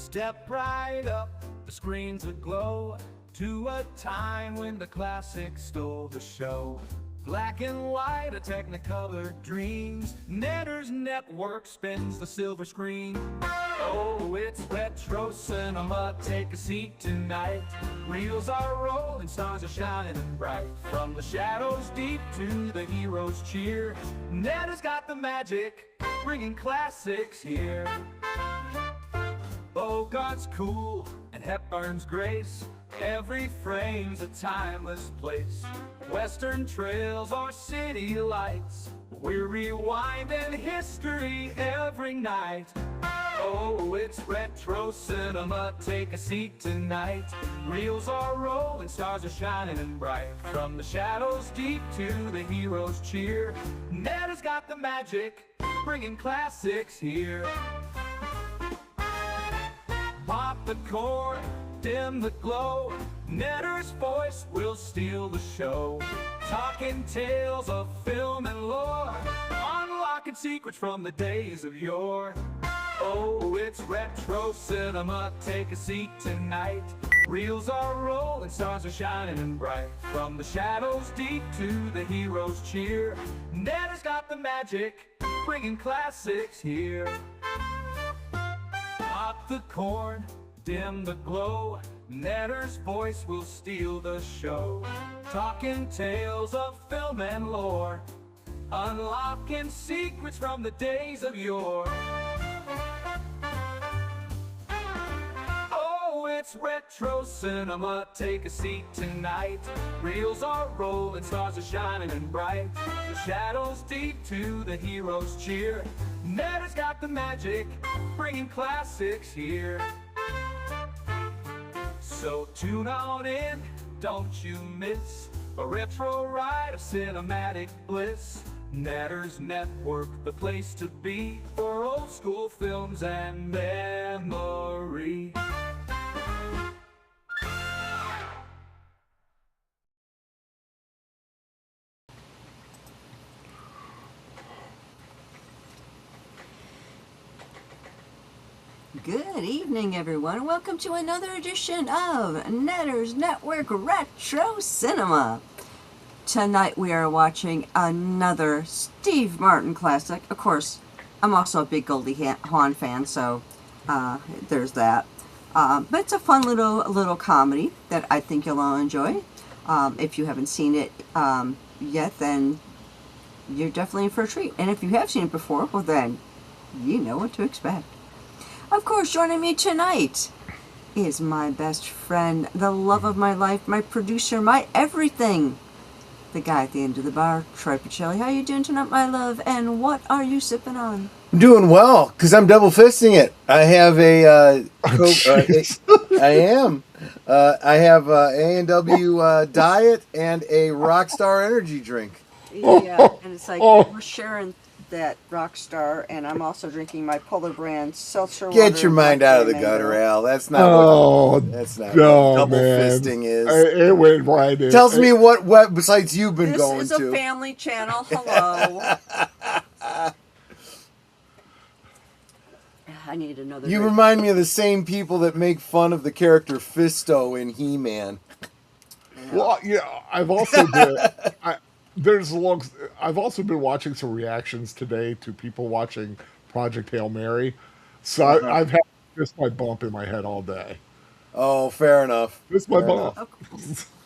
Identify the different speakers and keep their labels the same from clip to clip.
Speaker 1: Step right up, the screens aglow, to a time when the classics stole the show. Black and white, a technicolor dreams. Netter's network spins the silver screen. Oh, it's retro cinema, take a seat tonight. Wheels are rolling, stars are shining bright. From the shadows deep to the heroes cheer, Netter's got the magic, bringing classics here. Bogart's cool and Hepburn's grace, every frame's a timeless place. Western trails are city lights, we're rewinding history every night. Oh, it's retro cinema, take a seat tonight. Reels are rolling, stars are shining and bright. From the shadows deep to the heroes cheer, Netter's got the magic, bringing classics here. Pop the cord, dim the glow, Netter's voice will steal the show. Talking tales of film and lore, unlocking secrets from the days of yore. Oh, it's retro cinema, take a seat tonight. Reels are rolling, stars are shining and bright. From the shadows deep to the heroes cheer, Netter's got the magic, bringing classics here. Pop the cord, dim the glow, Netter's voice will steal the show. Talking tales of film and lore, unlocking secrets from the days of yore. Oh, it's retro cinema, take a seat tonight. Reels are rolling, stars are shining and bright. The shadows deep to the heroes cheer, Netter's got the magic, bringing classics here. So tune on in, don't you miss a retro ride of cinematic bliss. Netter's Network, the place to be for old school films and memory.
Speaker 2: Good evening, everyone. Welcome to another edition of Netter's Network Retro Cinema. Tonight we are watching another Steve Martin classic. Of course, I'm also a big Goldie Hawn fan, so there's that. But it's a fun little comedy that I think you'll all enjoy. If you haven't seen it yet, then you're definitely in for a treat. And if you have seen it before, well then, you know what to expect. Of course, joining me tonight is my best friend, the love of my life, my producer, my everything, the guy at the end of the bar, Troy Pacelli. How you doing tonight, my love? And what are you sipping on?
Speaker 3: I'm doing well, because I'm double fisting it. I have a I am. I have a A&W diet and a Rockstar energy drink.
Speaker 2: Yeah, and it's like we're sharing that Rockstar, and I'm also drinking my Polar Brand seltzer water.
Speaker 3: Get your mind out of the gutter, Al. That's not what double fisting is.
Speaker 4: It went right in.
Speaker 3: Tells me what websites you've been going to.
Speaker 2: This is a family channel. Hello. I need another.
Speaker 3: You remind me of the same people that make fun of the character Fisto in He-Man.
Speaker 4: Well, yeah, I've also been watching some reactions today to people watching Project Hail Mary. So I've had this my bump in my head all day.
Speaker 3: Oh, fair enough.
Speaker 4: This my bump.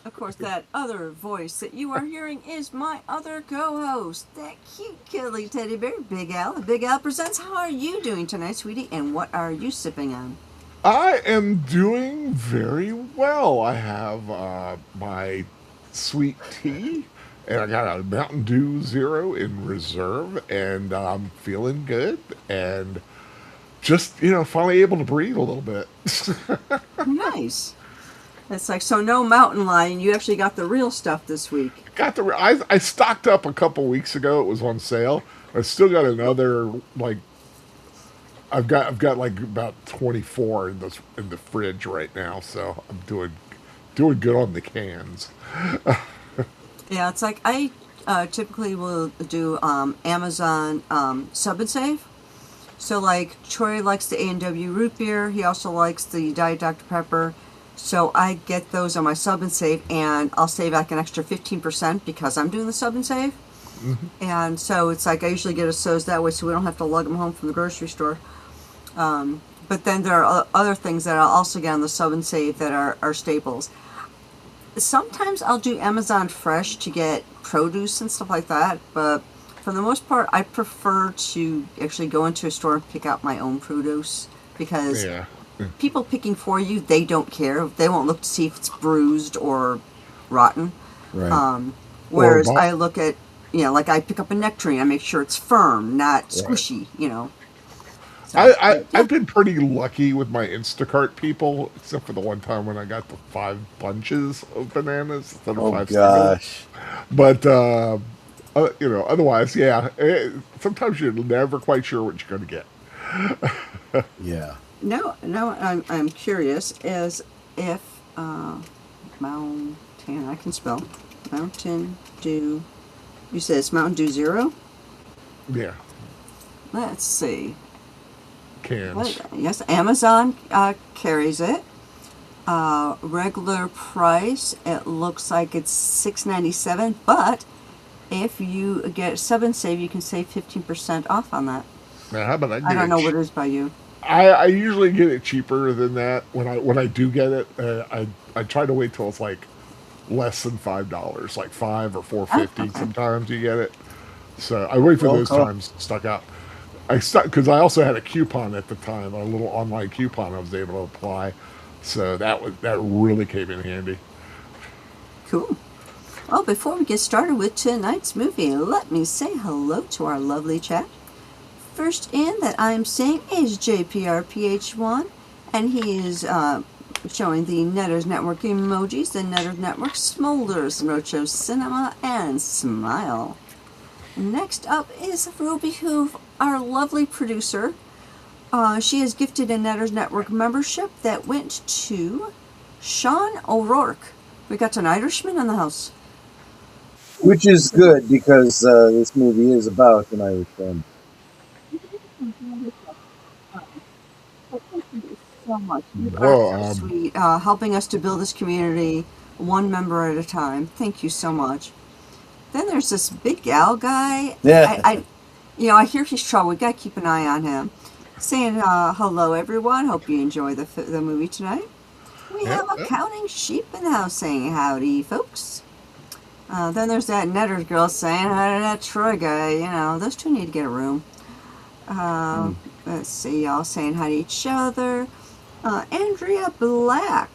Speaker 2: Of course, that other voice that you are hearing is my other co-host, that cute cuddly teddy bear, Big Al. The Big Al presents. How are you doing tonight, sweetie? And what are you sipping on?
Speaker 4: I am doing very well. I have my sweet tea, and I got a Mountain Dew Zero in reserve, and I'm feeling good, and just, finally able to breathe a little bit.
Speaker 2: Nice. It's like, so no Mountain Lion. You actually got the real stuff this week.
Speaker 4: I stocked up a couple weeks ago. It was on sale. I still got another, I've got like about 24 in the fridge right now, so I'm doing good on the cans.
Speaker 2: Yeah, it's like I typically will do Amazon Sub and Save, So like Troy likes the A&W root beer. He also likes the Diet Dr. Pepper. So I get those on my sub and save, and I'll save like an extra 15% because I'm doing the sub and save. And so it's like I usually get a so's that way, so we don't have to lug them home from the grocery store. But then there are other things that I'll also get on the sub and save that are staples. Sometimes I'll do Amazon Fresh to get produce and stuff like that, but for the most part, I prefer to actually go into a store and pick out my own produce because people picking for you, they don't care. They won't look to see if it's bruised or rotten.
Speaker 3: Right.
Speaker 2: Whereas I look at, like I pick up a nectarine, I make sure it's firm, not squishy, So,
Speaker 4: I've been pretty lucky with my Instacart people, except for the one time when I got the 5 bunches of bananas instead of 5
Speaker 3: gosh.
Speaker 4: But otherwise, sometimes you're never quite sure what you're going to get.
Speaker 3: Yeah.
Speaker 2: No, I'm curious as if Mountain, I can spell Mountain Dew. You said it's Mountain Dew Zero?
Speaker 4: Yeah.
Speaker 2: Let's see.
Speaker 4: Cans.
Speaker 2: Yes, Amazon carries it. Regular price, it looks like it's $6.97, but if you get sub and save, you can save 15% off on that.
Speaker 4: Now, how about
Speaker 2: I don't know what it is by you.
Speaker 4: I usually get it cheaper than that when I do get it. I try to wait till it's like less than $5, like $5 or $4.50. Sometimes you get it. So I wait for those times stuck out. Because I also had a coupon at the time, a little online coupon I was able to apply. So that really came in handy.
Speaker 2: Cool. Well, before we get started with tonight's movie, let me say hello to our lovely chat. First in that I'm seeing is JPRPH1, and he is showing the Netters Network emojis. The Netters Network smolders, Roadshow Cinema, and smile. Next up is Ruby Hoof, our lovely producer. She has gifted a Netters Network membership that went to Sean O'Rourke. We got an Irishman in the house.
Speaker 3: Which is good because this movie is about an Irishman.
Speaker 2: Thank you so much. You are so sweet, helping us to build this community one member at a time. Thank you so much. Then there's this big gal guy.
Speaker 3: Yeah.
Speaker 2: I hear he's trouble. We gotta keep an eye on him. Saying hello, everyone. Hope you enjoy the movie tonight. We have a counting sheep in the house saying howdy, folks. Then there's that Netters girl saying hi to that Troy guy. Those two need to get a room. Let's see, y'all saying hi to each other. Andrea Black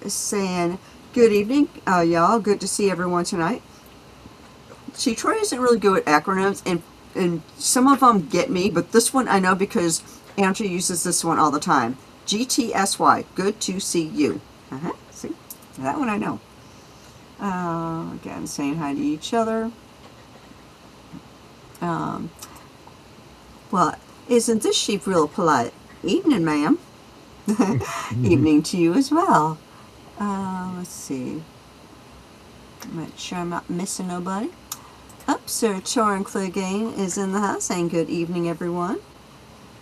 Speaker 2: is saying, good evening, y'all. Good to see everyone tonight. See, Troy isn't really good at acronyms, and some of them get me, but this one I know because Andrea uses this one all the time. GTSY, good to see you. See, that one I know. Again, saying hi to each other. Well, isn't this sheep real polite? Evening, ma'am. Evening to you as well. Let's see. Make sure I'm not missing nobody. Sir Torin Clegane is in the house saying good evening, everyone.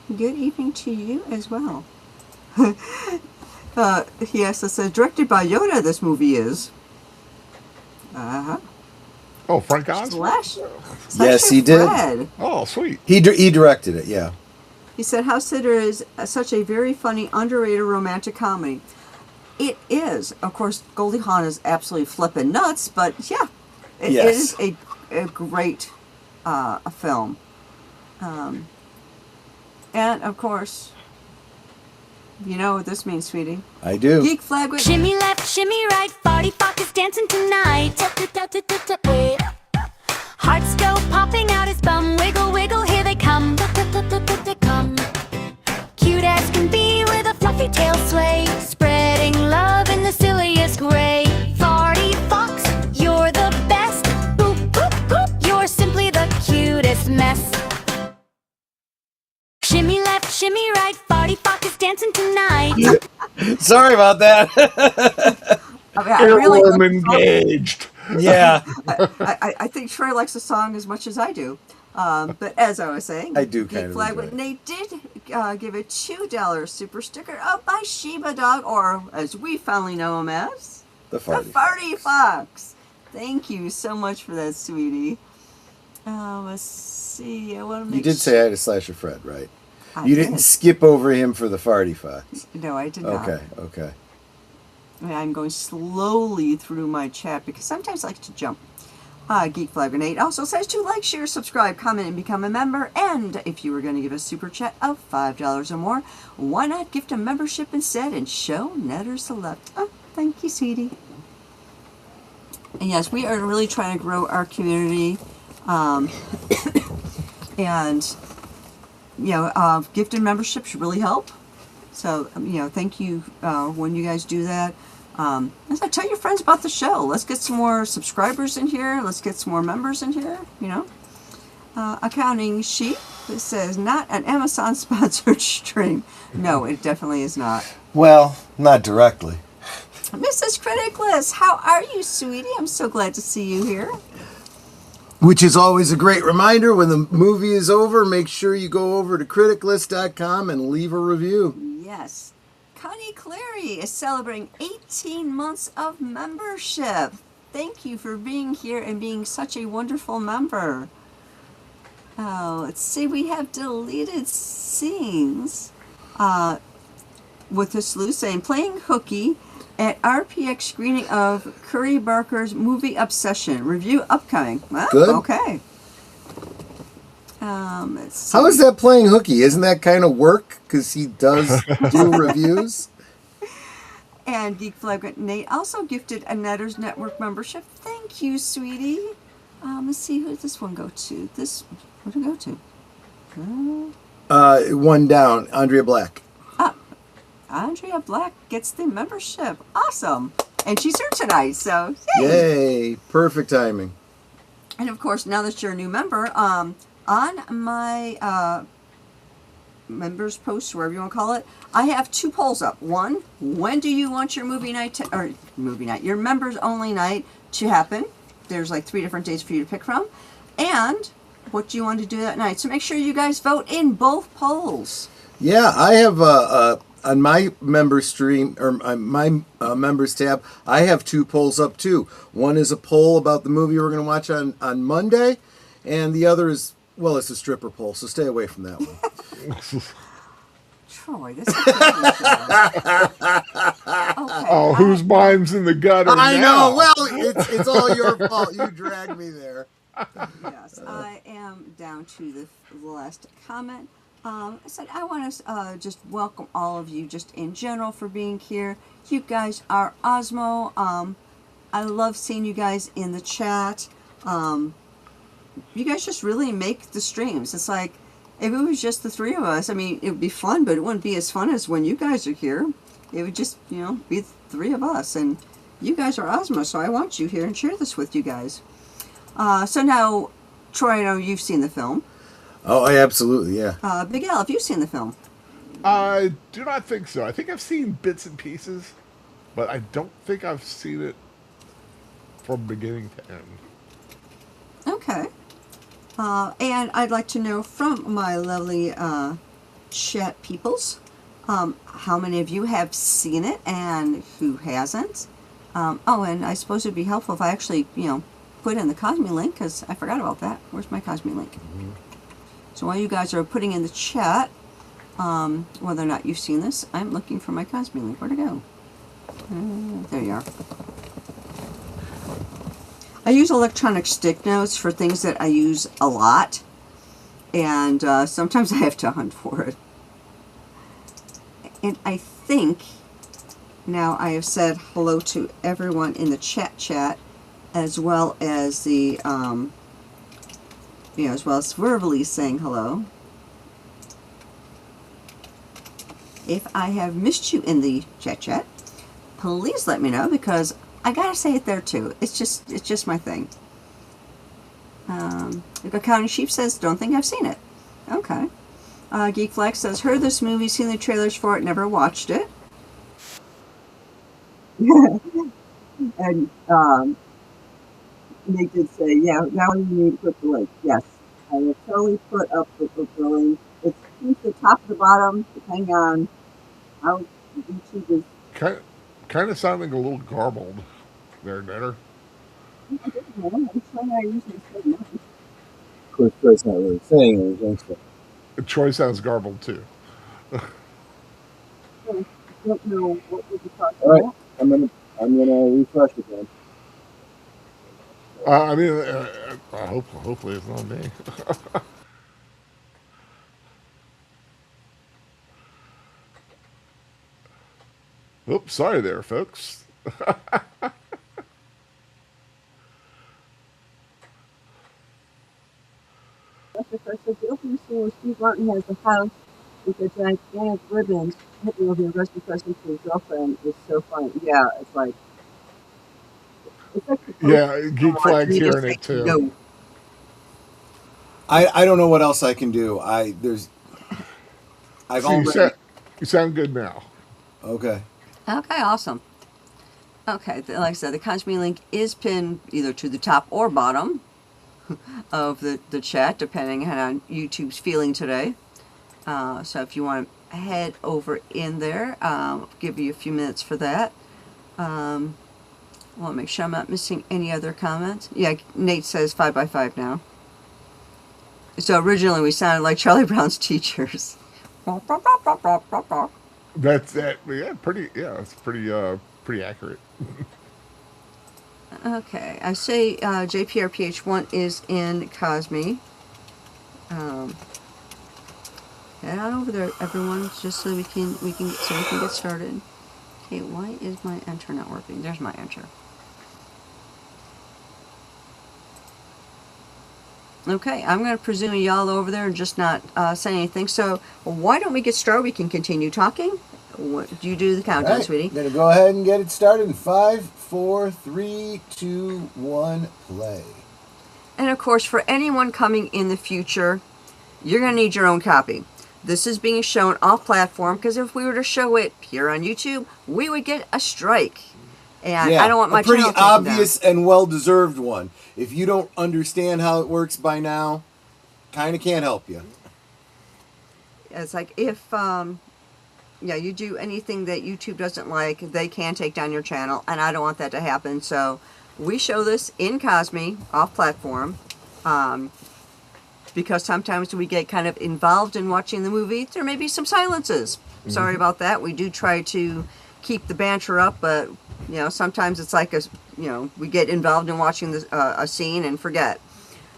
Speaker 2: Good evening to you as well. He also says, directed by Yoda, this movie is.
Speaker 4: Oh, Frank Oz?
Speaker 3: Yes, he did.
Speaker 4: Oh, sweet.
Speaker 3: He directed it, yeah.
Speaker 2: He said, Housesitter is such a very funny, underrated romantic comedy. It is. Of course, Goldie Hawn is absolutely flipping nuts, but yeah, it is a great film. And, of course, you know what this means, sweetie.
Speaker 3: I do.
Speaker 2: Geek flag with...
Speaker 5: Shimmy left, shimmy right, Barty Fock is dancing tonight. Hearts go popping out his bum, wiggle, wiggle, here they come. Come. Cute as can be with a fluffy tail sway, spreading love in the silliest way. Barty Fox, you're the best. Boop, boop, boop, you're simply the cutest mess. Shimmy left, shimmy right, Barty Fock is dancing tonight.
Speaker 3: Sorry about that.
Speaker 2: I really
Speaker 4: engaged.
Speaker 3: Yeah.
Speaker 2: I think Troy likes the song as much as I do. But as I was saying,
Speaker 3: I do
Speaker 2: Geek
Speaker 3: kind of
Speaker 2: Flag
Speaker 3: enjoy
Speaker 2: with
Speaker 3: it.
Speaker 2: Nate did give a $2 super sticker up by Sheba Dog, or as we finally know him as,
Speaker 3: The
Speaker 2: the
Speaker 3: Farty.
Speaker 2: Farty Fox. Thank you so much for that, sweetie. Let's see. I want to make
Speaker 3: You did say I had a Slasher Fred, right?
Speaker 2: I
Speaker 3: You
Speaker 2: did.
Speaker 3: didn't skip over him for the Farty Fox.
Speaker 2: No, I did not.
Speaker 3: Okay.
Speaker 2: And I'm going slowly through my chat because sometimes I like to jump. Geek Flag Grenade also says to like, share, subscribe, comment, and become a member. And if you were going to give a super chat of $5 or more, why not gift a membership instead and show Netters the love? Oh, thank you, sweetie. And yes, we are really trying to grow our community. And, gifted memberships really help. So, thank you when you guys do that. As I tell your friends about the show, let's get some more subscribers in here. Let's get some more members in here, Accounting Sheep says, not an Amazon sponsored stream. No, it definitely is not.
Speaker 3: Well, not directly.
Speaker 2: Mrs. Criticless, how are you, sweetie? I'm so glad to see you here.
Speaker 3: Which is always a great reminder, when the movie is over, make sure you go over to criticlist.com and leave a review.
Speaker 2: Yes. Connie Clary is celebrating 18 months of membership. Thank you for being here and being such a wonderful member. Oh, let's see. We have deleted scenes with the sleuth saying, playing hooky at RPX screening of Curry Barker's movie Obsession. Review upcoming. Well,
Speaker 3: Good.
Speaker 2: Okay. Let's see.
Speaker 3: How is that playing hooky? Isn't that kind of work? Because he does do reviews.
Speaker 2: And Geek Flag Nate also gifted a Netters Network membership. Thank you, sweetie. Let's see, who did this one go to? Who did it go to?
Speaker 3: One down, Andrea Black.
Speaker 2: Andrea Black gets the membership. Awesome. And she's here tonight, so yay.
Speaker 3: Yay, perfect timing.
Speaker 2: And of course, now that you're a new member, on my members post, wherever you want to call it, I have 2 polls up. One, when do you want your your members only night to happen? There's like 3 different days for you to pick from. And what do you want to do that night? So make sure you guys vote in both polls.
Speaker 3: Yeah, I have on my member stream, or my members tab, I have 2 polls up too. One is a poll about the movie we're going to watch on Monday, and the other is, well, it's a stripper poll, so stay away from that one.
Speaker 2: Troy, this is okay.
Speaker 4: Oh, whose mind's in the gutter
Speaker 3: I
Speaker 4: now?
Speaker 3: know. Well, it's all your fault. You dragged me there.
Speaker 2: Yes, I am down to the last comment. I said I want to just welcome all of you just in general for being here. You guys are AWESMOE. I love seeing you guys in the chat. You guys just really make the streams. It's like, if it was just the 3 of us, I mean, it would be fun, but it wouldn't be as fun as when you guys are here. It would just, be the 3 of us. And you guys are AWESMOE, so I want you here and share this with you guys. So now, Troy, I know you've seen the film.
Speaker 3: Oh, absolutely, yeah.
Speaker 2: Big Al, have you seen the film?
Speaker 4: I do not think so. I think I've seen bits and pieces, but I don't think I've seen it from beginning to end.
Speaker 2: Okay. And I'd like to know from my lovely chat peoples, how many of you have seen it and who hasn't? And I suppose it'd be helpful if I actually, put in the Cosme link, because I forgot about that. Where's my Cosme link? Mm-hmm. So while you guys are putting in the chat whether or not you've seen this, I'm looking for my Cosme link. Where'd it go? There you are. I use electronic stick notes for things that I use a lot, and sometimes I have to hunt for it. And I think now I have said hello to everyone in the chat, as well as the as well as verbally saying hello. If I have missed you in the chat, please let me know, because I gotta say it there too. It's just my thing. Accounting Sheep says, don't think I've seen it. Okay. Geek Flex says, heard this movie, seen the trailers for it, never watched it. And they did say, yeah, now you need to put the link. Yes. I will totally put up with the billing. It's the top of the bottom, depending on how YouTube is.
Speaker 4: Kind of sounding a little garbled there, Netter.
Speaker 2: I don't know. I'm trying to usually say no.
Speaker 3: Of course, Troy's not really saying anything. So.
Speaker 4: Troy sounds garbled too.
Speaker 2: So I don't know what we'll be talking
Speaker 3: All right,
Speaker 2: about.
Speaker 3: I'm gonna refresh again.
Speaker 4: I mean, hopefully it's not me. Oops, sorry there, folks.
Speaker 2: That's the first. The opening scene where Steve Martin has a house with a gigantic ribbons hitting over the rest of the present to his girlfriend is so funny. Yeah, it's like the
Speaker 4: Yeah,
Speaker 2: poster
Speaker 4: Geek
Speaker 2: someone and
Speaker 4: Flag's
Speaker 2: you just
Speaker 4: hearing
Speaker 2: say
Speaker 4: it too.
Speaker 2: no.
Speaker 3: I don't know what else I can do. I've
Speaker 4: See,
Speaker 3: already
Speaker 4: you sound good now.
Speaker 3: okay.
Speaker 2: Okay, awesome. Okay, like I said, the Cosme link is pinned either to the top or bottom of the chat, depending on how YouTube's feeling today. So if you want to head over in there, I'll give you a few minutes for that. I want to make sure I'm not missing any other comments. Yeah, Nate says 5x5 now. So originally we sounded like Charlie Brown's teachers.
Speaker 4: That's that. Yeah, pretty. Yeah, it's pretty accurate.
Speaker 2: Okay, I say JPRPH1 is in Cosme. Head on over there, everyone, just so we can get started. Okay, why is my enter not working? There's my enter. Okay, I'm going to presume y'all over there and just not say anything. So why don't we get started? We can continue talking. What, do you do the countdown,
Speaker 3: Right,
Speaker 2: sweetie?
Speaker 3: I'm gonna go ahead and get it started in 5, 4, 3, 2, 1, play.
Speaker 2: And of course, for anyone coming in the future, you're going to need your own copy. This is being shown off platform because if we were to show it here on YouTube, we would get a strike. And
Speaker 3: Yeah,
Speaker 2: I don't want my
Speaker 3: a pretty
Speaker 2: channel taken
Speaker 3: obvious
Speaker 2: down.
Speaker 3: and well-deserved one. If you don't understand how it works by now, kind of can't help you.
Speaker 2: It's like if you do anything that YouTube doesn't like, they can take down your channel, and I don't want that to happen. So we show this in Cosme off platform because sometimes we get kind of involved in watching the movie. There may be some silences. Sorry about that. We do try to keep the banter up, but sometimes it's like we get involved in watching a scene and forget.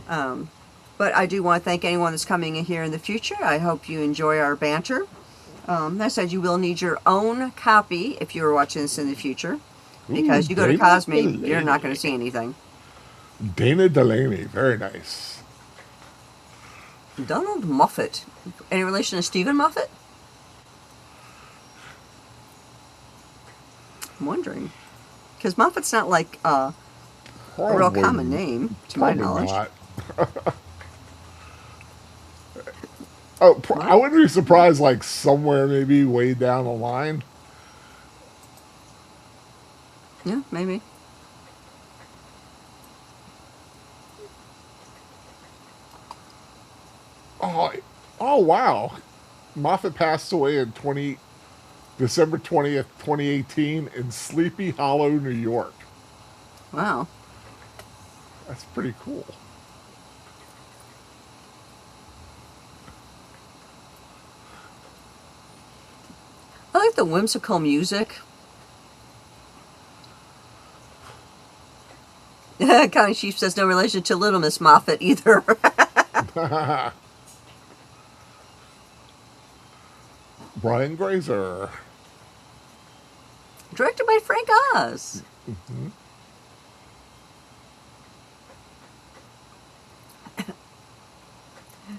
Speaker 2: But I do want to thank anyone that's coming in here in the future. I hope you enjoy our banter. I said you will need your own copy if you are watching this in the future, because you go to
Speaker 4: Dana
Speaker 2: Cosme,
Speaker 4: Delaney.
Speaker 2: you're not going to see anything.
Speaker 4: Dana Delaney, very nice.
Speaker 2: Donald Moffat, any relation to Stephen Moffat? I'm wondering, because Moffat's not like a real common name to my knowledge.
Speaker 4: Not. I wouldn't be surprised, like somewhere maybe way down the line.
Speaker 2: Yeah, maybe.
Speaker 4: Oh wow! Moffat passed away in December 20th, 2018, in Sleepy Hollow, New York.
Speaker 2: Wow.
Speaker 4: That's pretty cool.
Speaker 2: I like the whimsical music. County Chief says no relation to Little Miss Moffat either.
Speaker 4: Brian Grazer.
Speaker 2: Directed by Frank Oz.
Speaker 4: Mm-hmm.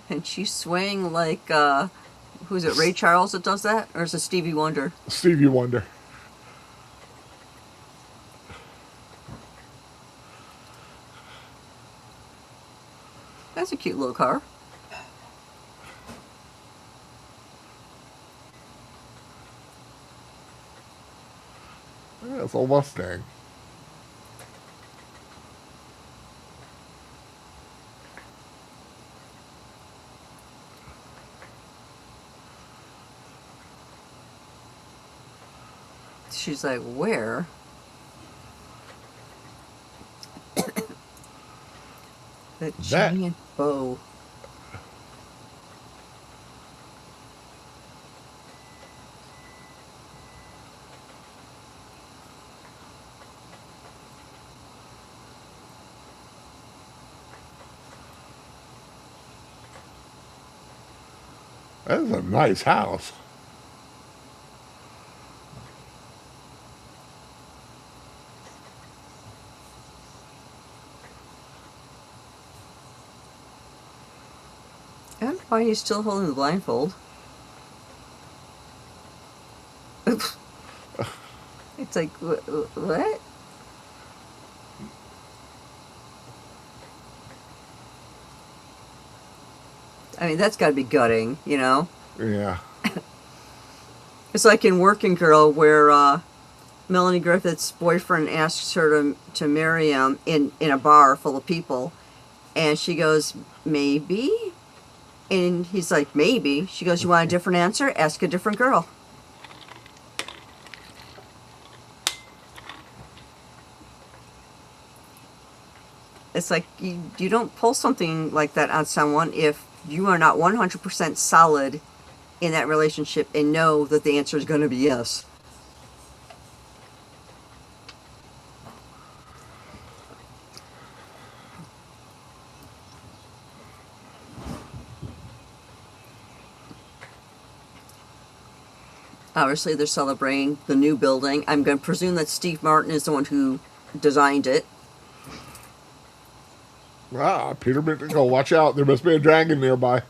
Speaker 2: And she's swaying like, who's it, Ray Charles that does that? Or is it Stevie Wonder?
Speaker 4: Stevie Wonder.
Speaker 2: That's a cute little car.
Speaker 4: Yeah, it's a Mustang.
Speaker 2: She's like, where? That giant bow.
Speaker 4: That is a nice house.
Speaker 2: I don't know why he's still holding the blindfold. It's like, what? I mean, that's got to be gutting, you know?
Speaker 4: Yeah.
Speaker 2: It's like in Working Girl where Melanie Griffith's boyfriend asks her to marry him in a bar full of people. And she goes, maybe? And he's like, maybe. She goes, you want a different answer? Ask a different girl. It's like you don't pull something like that on someone if you are not 100% solid in that relationship and know that the answer is going to be yes. Obviously, they're celebrating the new building. I'm going to presume that Steve Martin is the one who designed it.
Speaker 4: Ah, Peter McNichol, watch out. There must be a dragon nearby.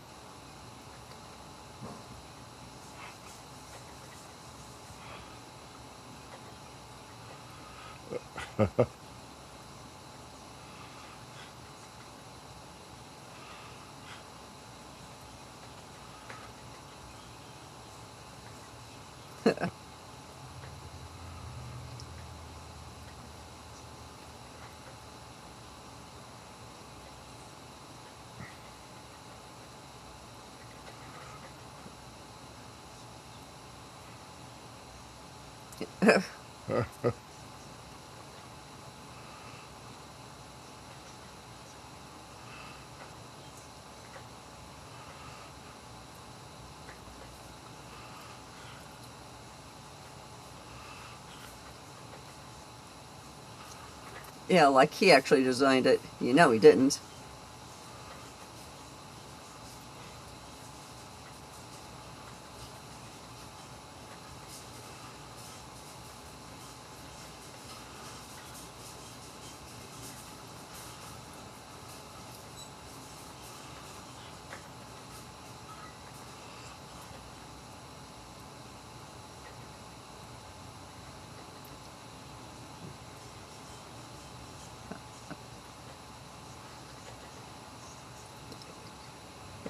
Speaker 2: Yeah, like he actually designed it. You know he didn't.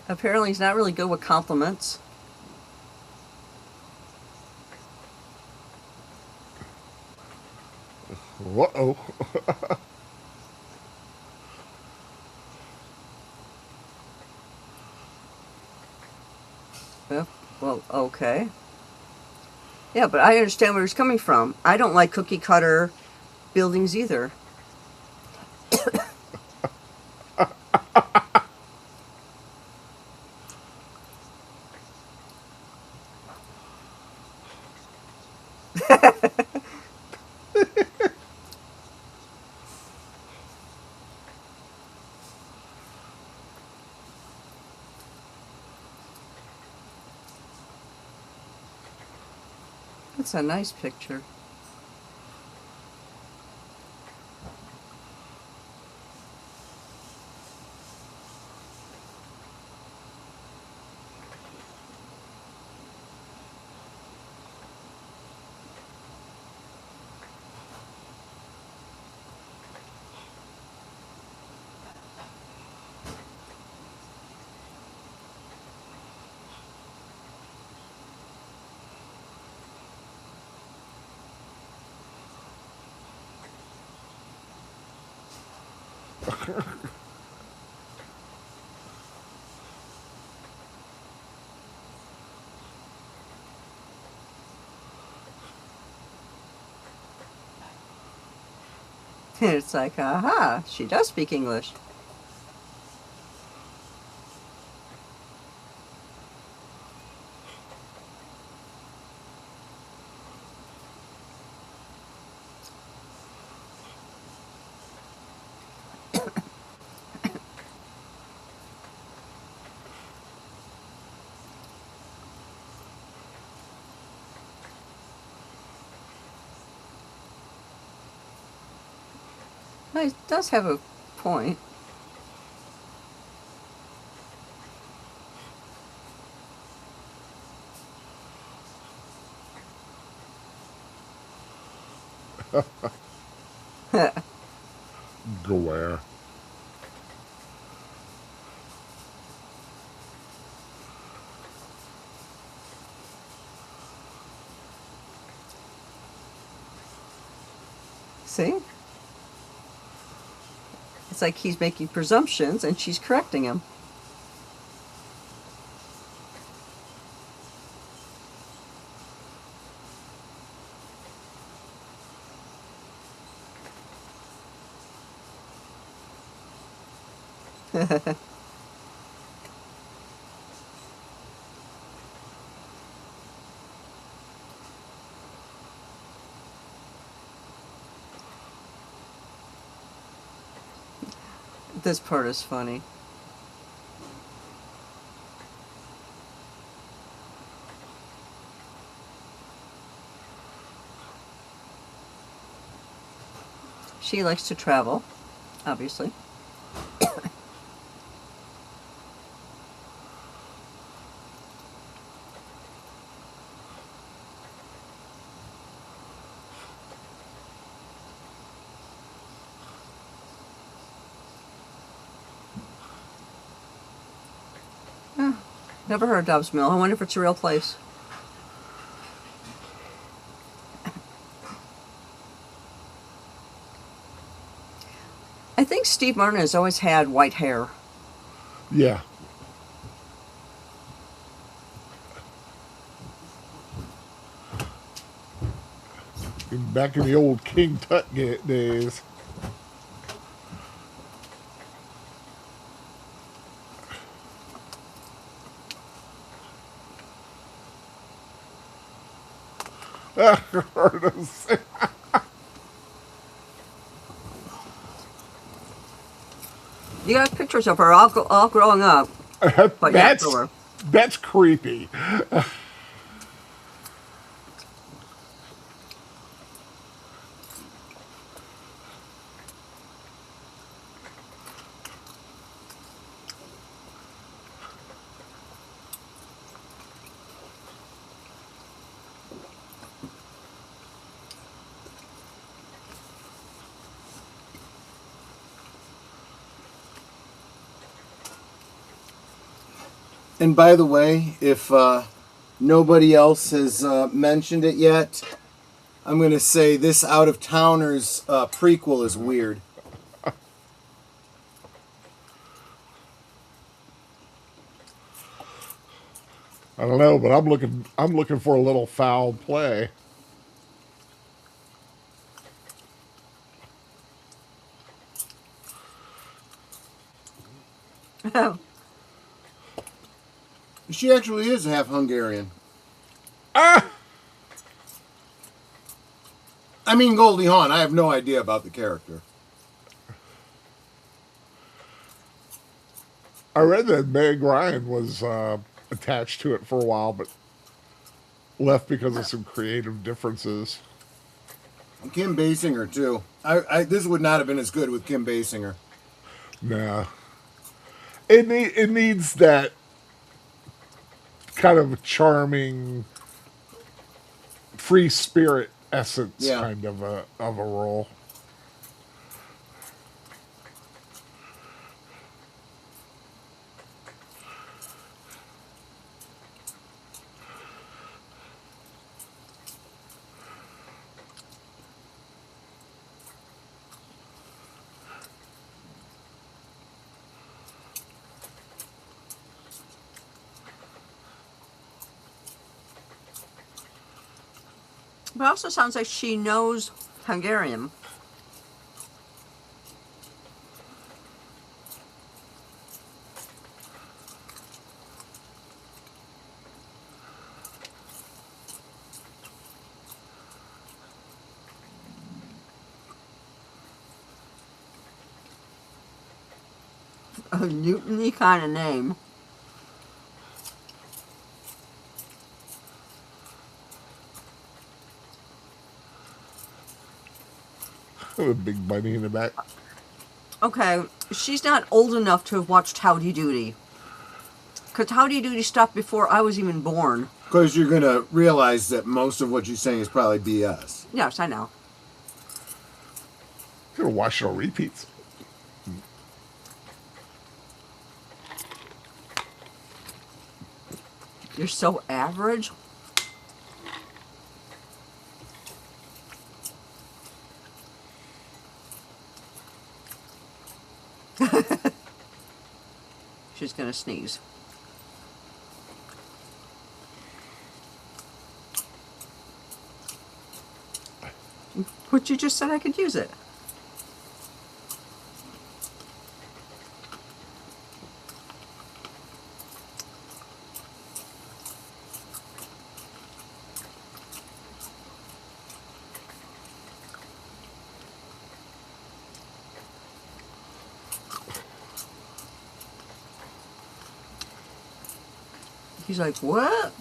Speaker 2: Apparently he's not really good with compliments.
Speaker 4: Uh-oh.
Speaker 2: Yeah, well, okay. Yeah, but I understand where he's coming from. I don't like cookie cutter buildings either. That's a nice picture. It's like, aha, she does speak English. Well, he does have a point.
Speaker 4: Gwen.
Speaker 2: See? It's like he's making presumptions and she's correcting him. This part is funny. She likes to travel, obviously. Never heard of AWESMOE. I wonder if it's a real place. I think Steve Martin has always had white hair.
Speaker 4: Yeah. Back in the old King Tut days.
Speaker 2: You got pictures of her all growing up. But
Speaker 4: That's creepy.
Speaker 3: And by the way, if nobody else has mentioned it yet, I'm going to say this Out of Towners prequel is weird.
Speaker 4: I don't know, but I'm looking for a little foul play.
Speaker 3: She actually is half Hungarian.
Speaker 4: Ah!
Speaker 3: I mean, Goldie Hawn. I have no idea about the character.
Speaker 4: I read that Meg Ryan was attached to it for a while, but left because of some creative differences.
Speaker 3: Kim Basinger too. This would not have been as good with Kim Basinger.
Speaker 4: Nah. It needs that kind of charming, free spirit essence kind of a role.
Speaker 2: But it also sounds like she knows Hungarian. A Newton-y kind of name.
Speaker 4: A big bunny in the back.
Speaker 2: Okay, she's not old enough to have watched Howdy Doody. Because Howdy Doody stopped before I was even born.
Speaker 3: Because you're going to realize that most of what you're saying is probably BS.
Speaker 2: Yes, I know.
Speaker 4: You're gonna watch it on repeats.
Speaker 2: You're so average. She's gonna sneeze. But you just said I could use it. He's like, what?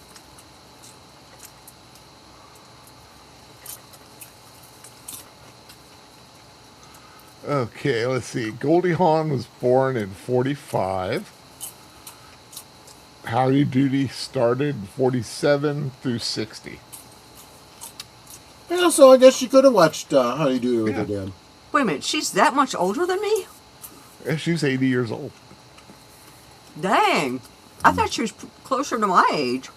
Speaker 4: Okay, let's see. Goldie Hawn was born in 45. Howdy Doody started in 47 through 60.
Speaker 3: Yeah, so I guess you could have watched Howdy Doody with your dad.
Speaker 2: Wait a minute, she's that much older than me?
Speaker 4: Yeah, she's 80 years old.
Speaker 2: Dang. I thought she was closer to my age.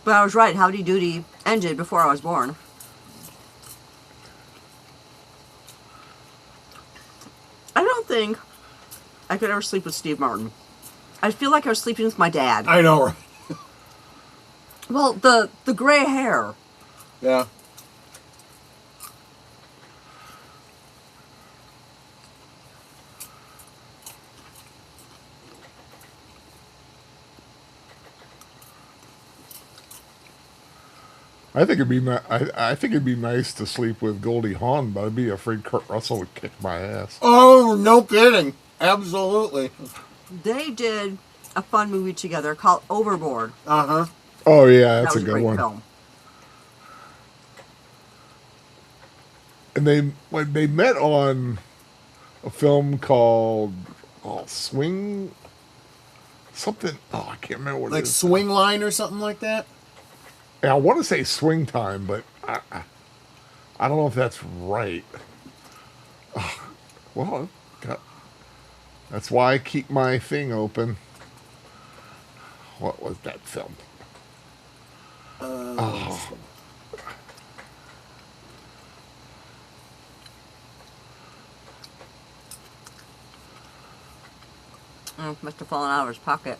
Speaker 2: But I was right, Howdy Doody ended before I was born. I don't think I could ever sleep with Steve Martin. I feel like I was sleeping with my dad.
Speaker 3: I know, right?
Speaker 2: Well, the gray hair.
Speaker 3: Yeah.
Speaker 4: I think it'd be nice to sleep with Goldie Hawn, but I'd be afraid Kurt Russell would kick my ass.
Speaker 3: Oh, no kidding. Absolutely.
Speaker 2: They did a fun movie together called Overboard.
Speaker 3: Uh-huh.
Speaker 4: Oh yeah, that's
Speaker 2: That was
Speaker 4: a good
Speaker 2: great
Speaker 4: one.
Speaker 2: film.
Speaker 4: And they met on a film called Swing something. Oh, I can't remember what
Speaker 3: Like
Speaker 4: it is.
Speaker 3: Swing Line or something like that?
Speaker 4: Yeah, I want to say Swing Time, but I don't know if that's right. Well, that's why I keep my thing open. What was that film?
Speaker 2: Must have fallen out of his pocket.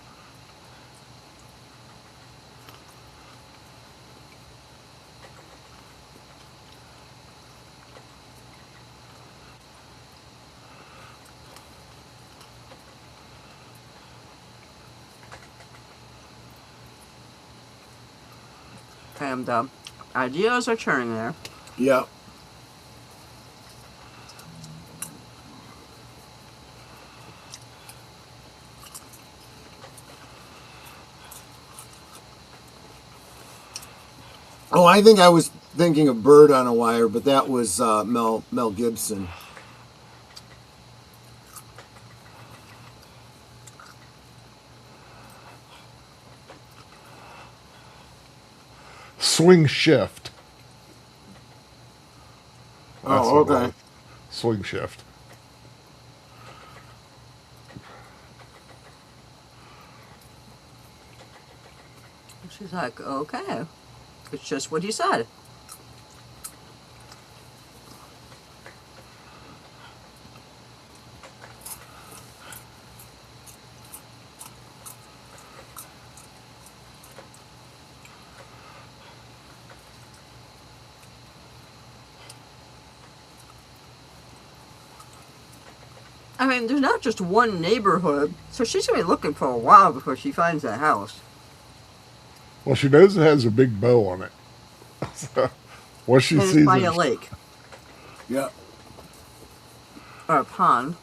Speaker 2: And ideas are churning there.
Speaker 3: Yeah. Oh, I think I was thinking of Bird on a Wire, but that was Mel Gibson.
Speaker 4: Swing Shift. That's
Speaker 3: Oh,
Speaker 4: what it
Speaker 3: okay.
Speaker 4: was. Swing Shift.
Speaker 2: She's like, okay. It's just what he said. I mean, there's not just one neighborhood, so she's gonna be looking for a while before she finds that house.
Speaker 4: Well, she knows it has a big bow on it. So, once she
Speaker 2: And
Speaker 4: sees
Speaker 2: it's by
Speaker 4: it,
Speaker 2: a lake
Speaker 3: Yeah.
Speaker 2: or a pond.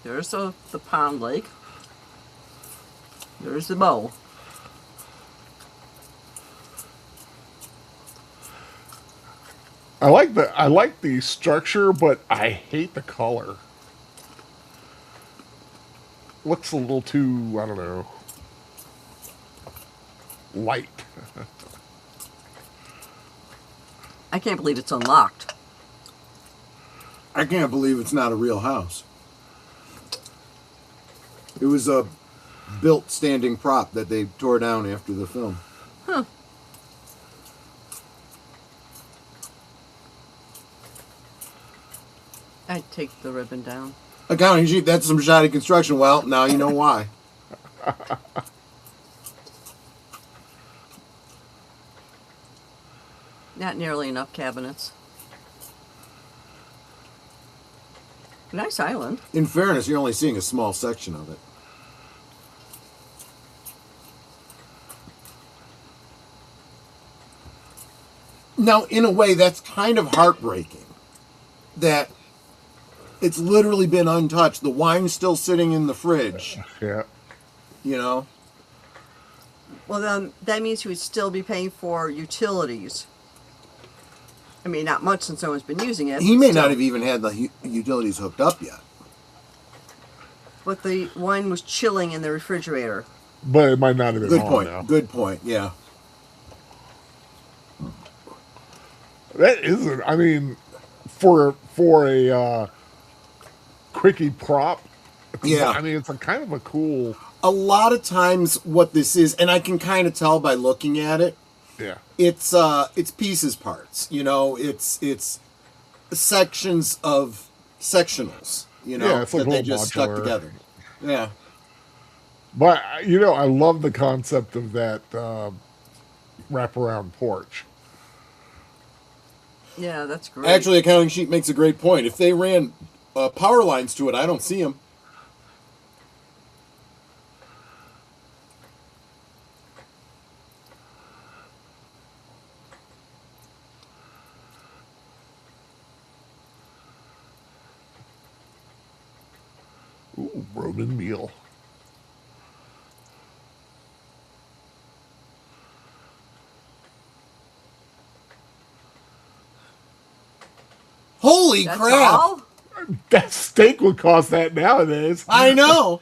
Speaker 2: There's the pond lake. There's the bow.
Speaker 4: I like the structure, but I hate the color. Looks a little too, I don't know, light.
Speaker 2: I can't believe it's unlocked.
Speaker 3: I can't believe it's not a real house. It was a built standing prop that they tore down after the film.
Speaker 2: Huh. I'd take the ribbon down.
Speaker 3: Accounting sheet, that's some shoddy construction. Well, now you know why.
Speaker 2: Not nearly enough cabinets. Nice island.
Speaker 3: In fairness, you're only seeing a small section of it. Now, in a way, that's kind of heartbreaking. That it's literally been untouched. The wine's still sitting in the fridge.
Speaker 4: Yeah.
Speaker 3: You know?
Speaker 2: Well, then that means he would still be paying for utilities. I mean, not much since no one's been using it.
Speaker 3: He
Speaker 2: but
Speaker 3: may
Speaker 2: still.
Speaker 3: not have even had the utilities hooked up yet.
Speaker 2: But the wine was chilling in the refrigerator.
Speaker 4: But it might not have been
Speaker 3: Good
Speaker 4: on
Speaker 3: point.
Speaker 4: now.
Speaker 3: Good point. Yeah.
Speaker 4: That isn't, I mean, for a quickie prop,
Speaker 3: Yeah.
Speaker 4: I mean, it's a kind of a cool,
Speaker 3: A lot of times, what this is, and I can kind of tell by looking at it,
Speaker 4: yeah.
Speaker 3: it's pieces parts. You know, it's sections of sectionals. You know,
Speaker 4: Yeah, it's like
Speaker 3: that they
Speaker 4: little
Speaker 3: just stuck
Speaker 4: modular.
Speaker 3: together. Yeah.
Speaker 4: But, you know, I love the concept of that wraparound porch.
Speaker 2: Yeah, that's great.
Speaker 3: Actually, accounting sheet makes a great point. If they ran power lines to it, I don't see them.
Speaker 4: Ooh, Roman meal.
Speaker 3: Holy
Speaker 2: That's
Speaker 3: crap!
Speaker 2: all?
Speaker 4: That steak would cost that nowadays.
Speaker 3: I know.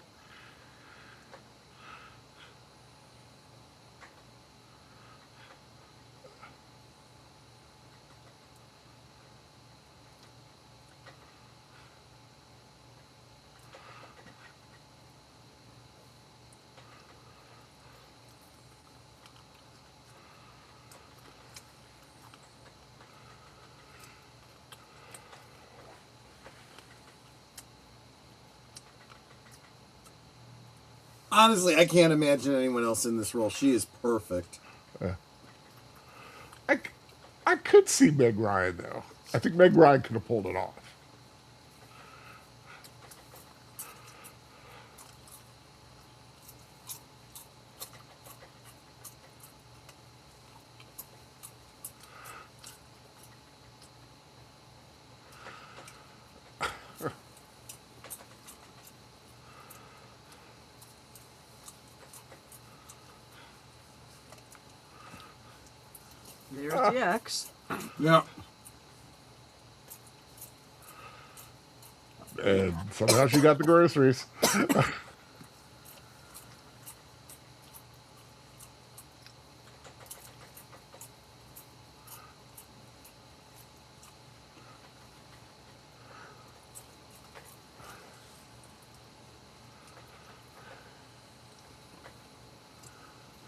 Speaker 3: Honestly, I can't imagine anyone else in this role. She is perfect.
Speaker 4: I could see Meg Ryan, though. I think Meg Ryan could have pulled it off.
Speaker 2: There's the X.
Speaker 3: Yeah.
Speaker 4: And somehow she got the groceries.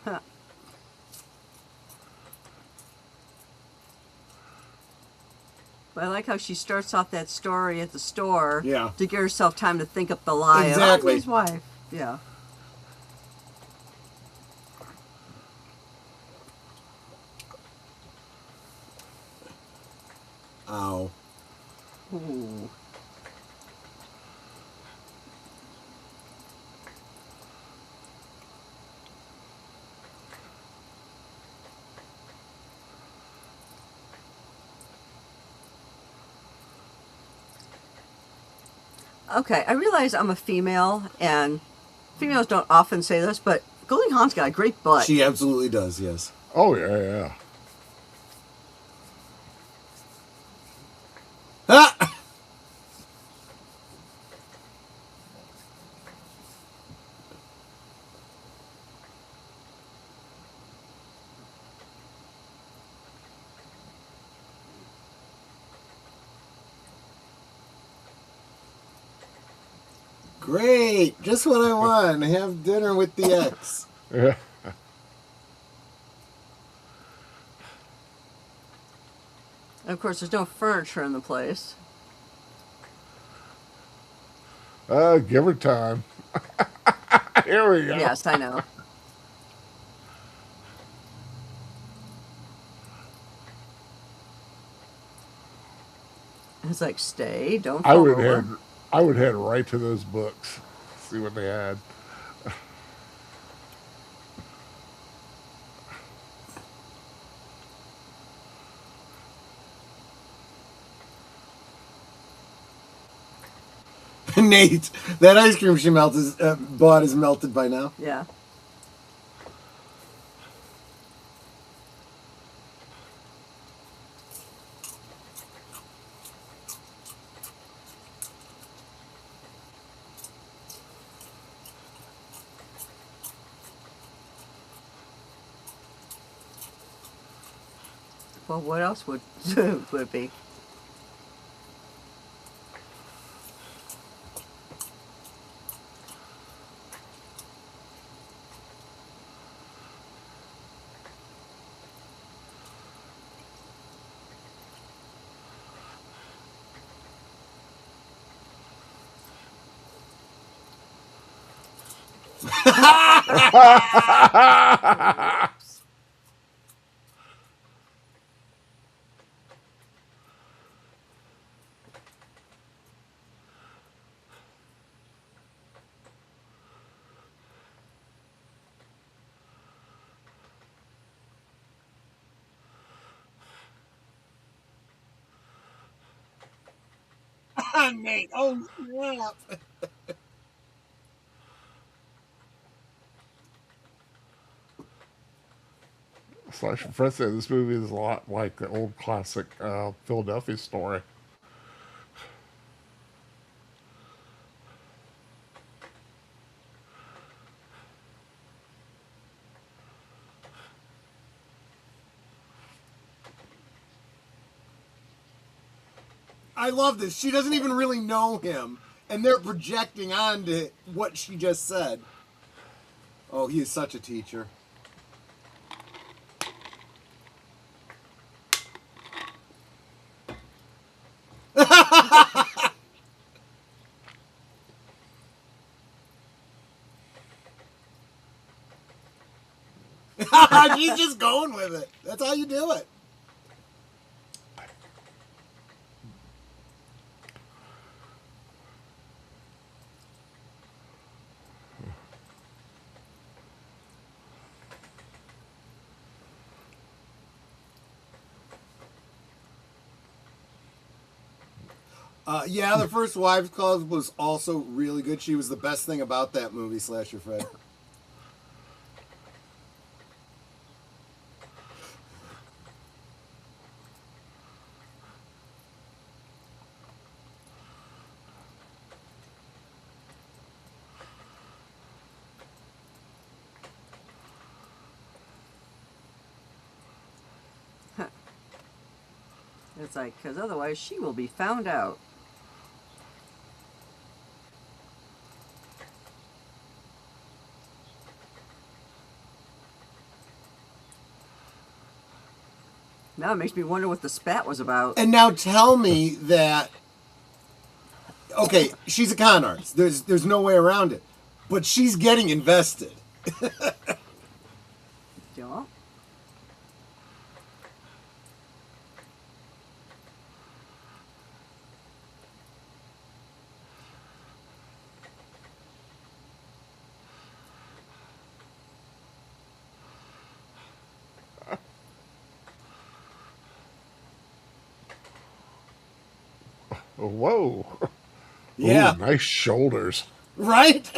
Speaker 2: Huh. But I like how she starts off that story at the store
Speaker 3: Yeah.
Speaker 2: to give herself time to think up the lie
Speaker 3: Exactly.
Speaker 2: of his wife. Yeah.
Speaker 3: Ow.
Speaker 2: Ooh. Okay, I realize I'm a female, and females don't often say this, but Goldie Hawn's got a great butt.
Speaker 3: She absolutely does, yes.
Speaker 4: Oh, yeah.
Speaker 3: Ah! Great! Just what I want. Have dinner with the ex.
Speaker 4: Yeah.
Speaker 2: And of course, there's no furniture in the place.
Speaker 4: Give her time. Here we go.
Speaker 2: Yes, I know. It's like, stay, don't fall over.
Speaker 4: I would head right to those books, see what they had.
Speaker 3: Nate, that ice cream she bought is melted by now.
Speaker 2: Yeah. Well, what else would would it be?
Speaker 3: Nate, oh snap!
Speaker 4: Slash Fred said this movie is a lot like the old classic Philadelphia Story.
Speaker 3: I love this. She doesn't even really know him, and they're projecting onto what she just said. Oh, he is such a teacher. She's just going with it. That's how you do it. Yeah, the First Wives Club was also really good. She was the best thing about that movie, Slasher Fred.
Speaker 2: It's like, because otherwise she will be found out. Now it makes me wonder what the spat was about.
Speaker 3: And now tell me that, okay, she's a con artist. There's no way around it. But she's getting invested.
Speaker 2: Yeah.
Speaker 4: Whoa.
Speaker 3: Yeah.
Speaker 4: Ooh, nice shoulders.
Speaker 3: Right?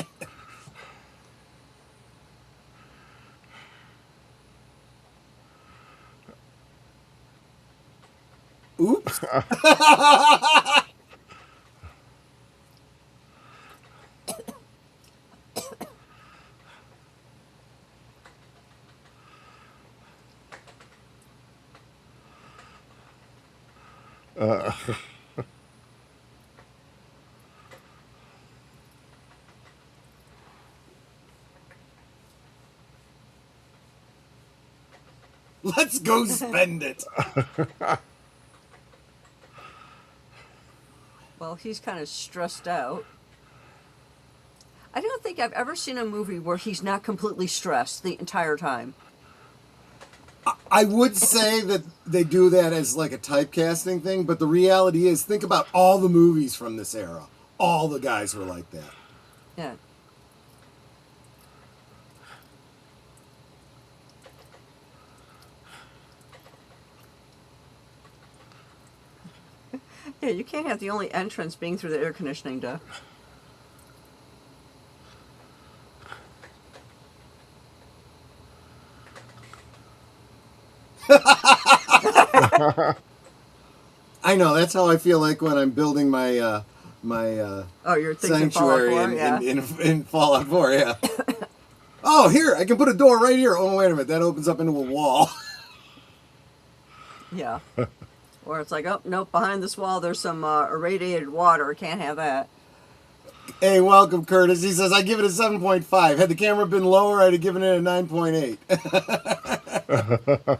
Speaker 3: Oops. Let's go spend it.
Speaker 2: Well, he's kind of stressed out. I don't think I've ever seen a movie where he's not completely stressed the entire time.
Speaker 3: I would say that they do that as like a typecasting thing, but the reality is, think about all the movies from this era. All the guys were like that.
Speaker 2: Yeah. Yeah, you can't have the only entrance being through the air conditioning duct.
Speaker 3: I know, that's how I feel like when I'm building my
Speaker 2: Oh, you're thinking Fallout
Speaker 3: sanctuary
Speaker 2: 4? Yeah.
Speaker 3: in Fallout 4, yeah. Oh, here, I can put a door right here. Oh, wait a minute, that opens up into a wall.
Speaker 2: Yeah. Or it's like, oh, nope, behind this wall there's some irradiated water. Can't have that.
Speaker 3: Hey, welcome, Curtis. He says, I give it a 7.5. Had the camera been lower, I'd have given it a 9.8.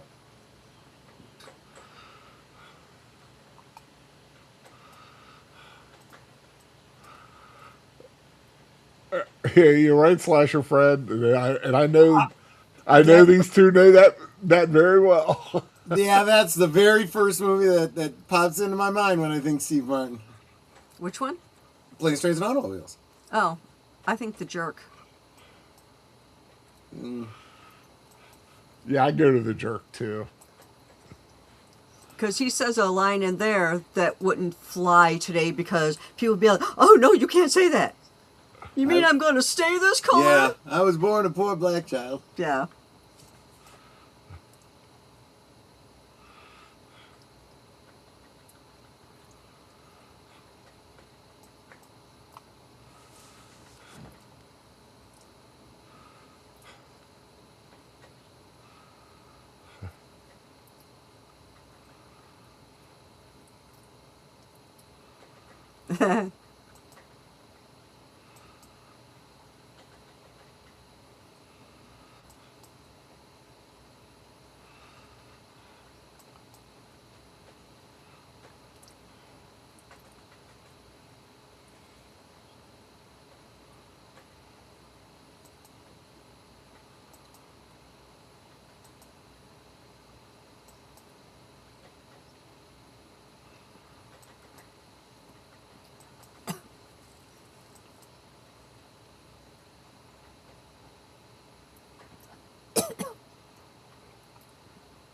Speaker 4: Yeah, you're right, Slasher Fred. And I know these two know that very well.
Speaker 3: Yeah, that's the very first movie that pops into my mind when I think Steve Martin.
Speaker 2: Which one?
Speaker 3: Planes, Trains, and Automobiles.
Speaker 2: Oh, I think The Jerk.
Speaker 4: Yeah, I go to The Jerk too.
Speaker 2: Because he says a line in there that wouldn't fly today because people would be like, oh, no, you can't say that. You mean I'm going to stay this color?
Speaker 3: Yeah, I was born a poor black child.
Speaker 2: Yeah.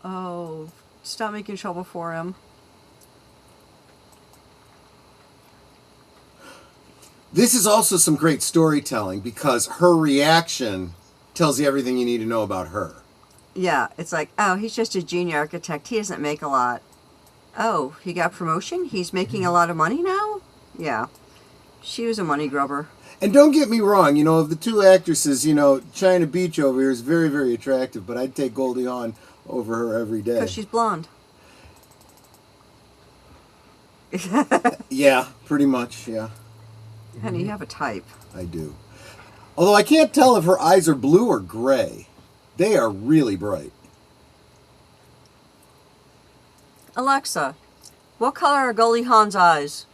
Speaker 2: Oh, stop making trouble for him.
Speaker 3: This is also some great storytelling because her reaction tells you everything you need to know about her.
Speaker 2: Yeah, it's like, oh, he's just a junior architect. He doesn't make a lot. Oh, he got promotion? He's making a lot of money now? Yeah. She was a money grubber.
Speaker 3: And don't get me wrong, you know, of the two actresses, you know, China Beach over here is very, very attractive, but I'd take Goldie Hawn over her every day.
Speaker 2: Because she's blonde.
Speaker 3: Yeah, pretty much, yeah.
Speaker 2: Honey, you have a type.
Speaker 3: I do. Although I can't tell if her eyes are blue or gray. They are really bright.
Speaker 2: Alexa, what color are Goldie Hawn's eyes?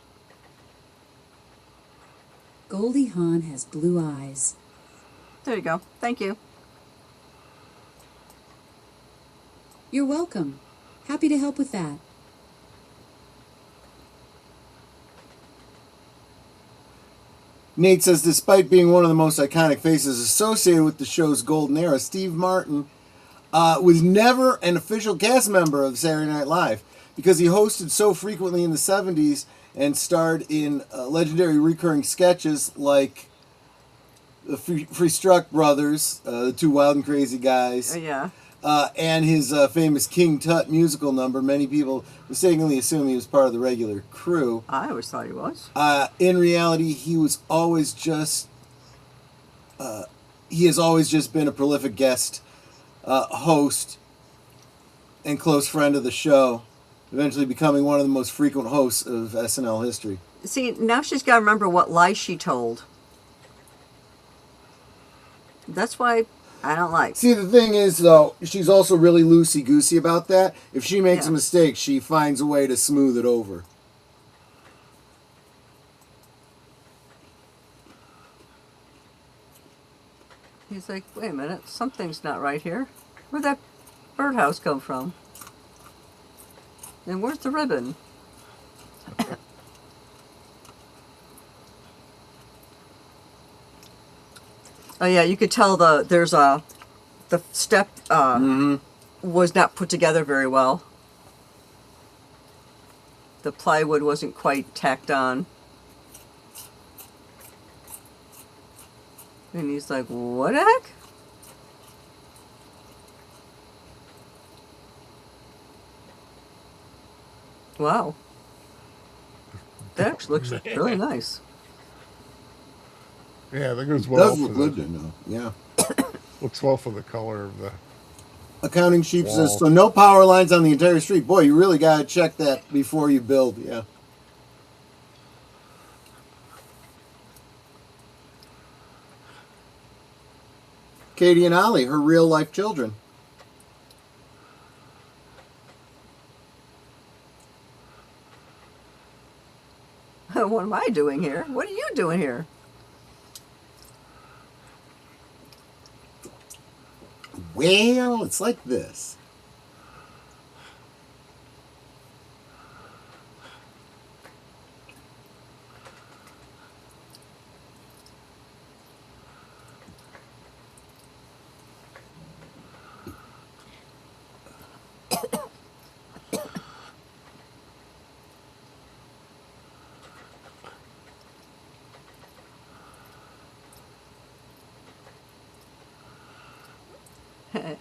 Speaker 6: Goldie Hawn has blue eyes.
Speaker 2: There you go. Thank you.
Speaker 6: You're welcome. Happy to help with that.
Speaker 3: Nate says, despite being one of the most iconic faces associated with the show's golden era, Steve Martin was never an official cast member of Saturday Night Live because he hosted so frequently in the 70s and starred in legendary recurring sketches like the Free Struck Brothers, the two wild and crazy guys,
Speaker 2: Yeah.
Speaker 3: and his famous King Tut musical number. Many people mistakenly assume he was part of the regular crew.
Speaker 2: I always thought he was.
Speaker 3: In reality, he was always just. He has always just been a prolific guest host and close friend of the show, eventually becoming one of the most frequent hosts of SNL history.
Speaker 2: See, now she's got to remember what lies she told. That's why I don't like.
Speaker 3: See, the thing is, though, she's also really loosey-goosey about that. If she makes
Speaker 2: Yeah.
Speaker 3: a mistake, she finds a way to smooth it over.
Speaker 2: He's like, wait a minute, something's not right here. Where'd that birdhouse come from? And where's the ribbon? Oh yeah, you could tell the step was not put together very well. The plywood wasn't quite tacked on. And he's like, what the heck? Wow. That actually looks really nice.
Speaker 4: Yeah, that goes well.
Speaker 3: Does look
Speaker 4: for
Speaker 3: good, though. Yeah.
Speaker 4: Looks well for the color of the.
Speaker 3: Accounting sheet says,
Speaker 4: Wall.
Speaker 3: so no power lines on the entire street. Boy, you really got to check that before you build. Yeah. Katie and Ollie, her real-life children.
Speaker 2: What am I doing here? What are you doing here?
Speaker 3: Well, it's like this.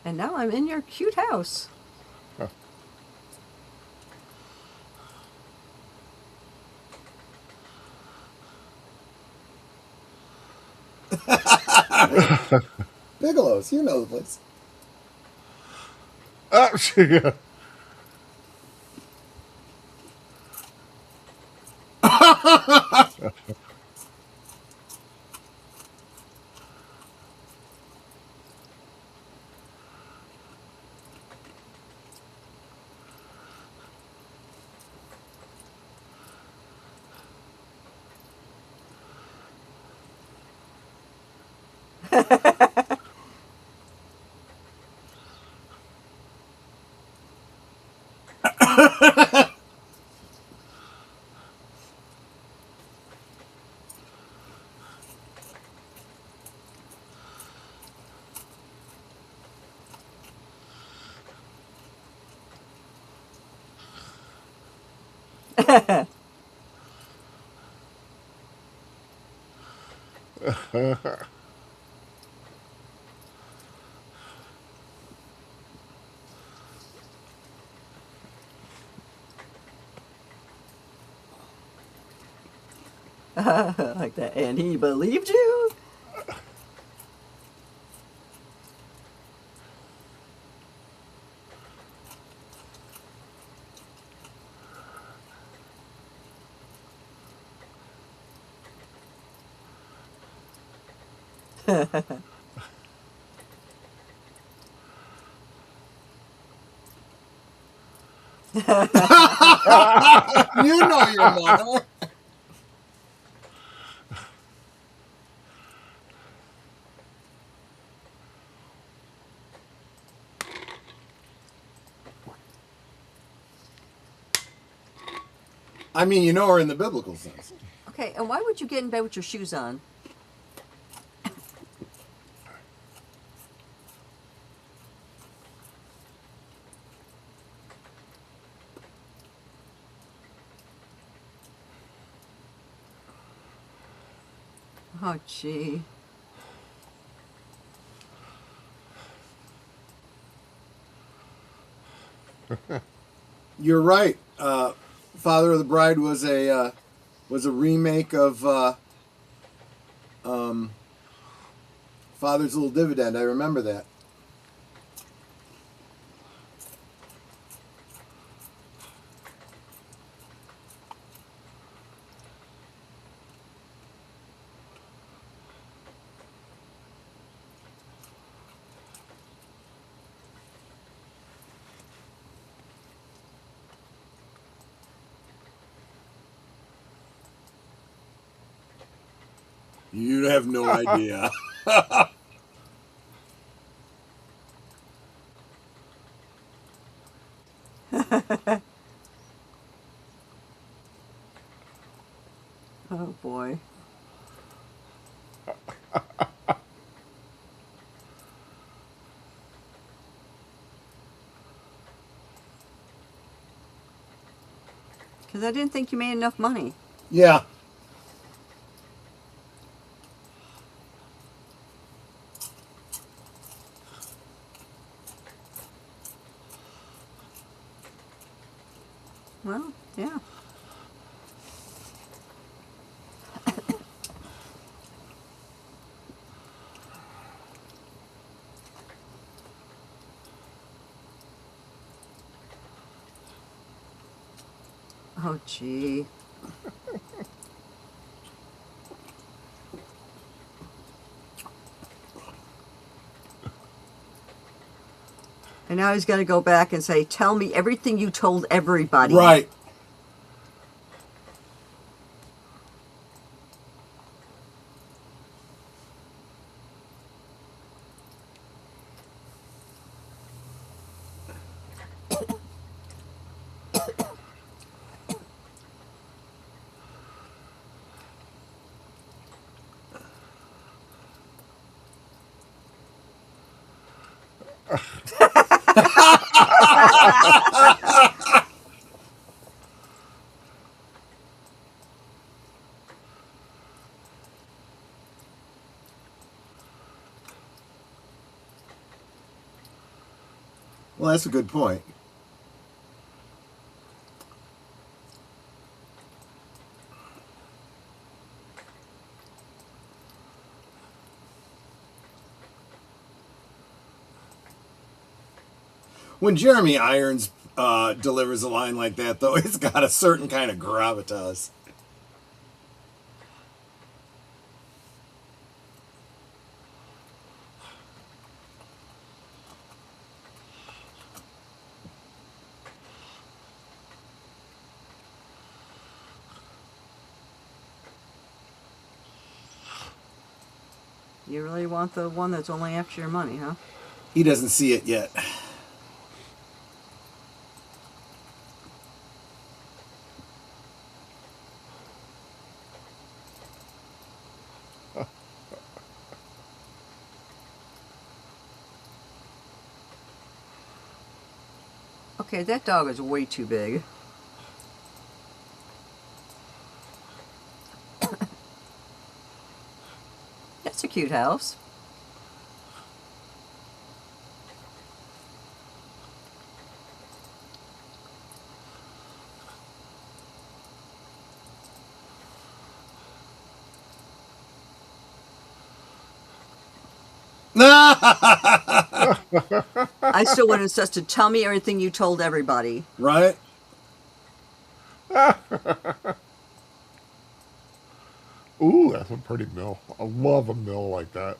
Speaker 2: And now I'm in your cute house.
Speaker 3: Bigelow's, you know the place.
Speaker 4: Oh, yeah.
Speaker 2: Like that. And he believed you?
Speaker 3: You know your mother. I mean, you know her in the biblical sense.
Speaker 2: Okay, and why would you get in bed with your shoes on? Oh, gee.
Speaker 3: You're right. Father of the Bride was a remake of Father's Little Dividend. I remember that. You have no idea.
Speaker 2: Oh, boy. Because I didn't think you made enough money.
Speaker 3: Yeah.
Speaker 2: Well, yeah. Oh, gee. And now he's got to go back and say, tell me everything you told everybody.
Speaker 3: Right. Well, that's a good point. When Jeremy Irons delivers a line like that, though, it's got a certain kind of gravitas.
Speaker 2: You really want the one that's only after your money, huh?
Speaker 3: He doesn't see it yet.
Speaker 2: Okay, that dog is way too big. That's a cute house. I still want us to tell me everything you told everybody.
Speaker 3: Right?
Speaker 4: Ooh, that's a pretty mill. I love a mill like that.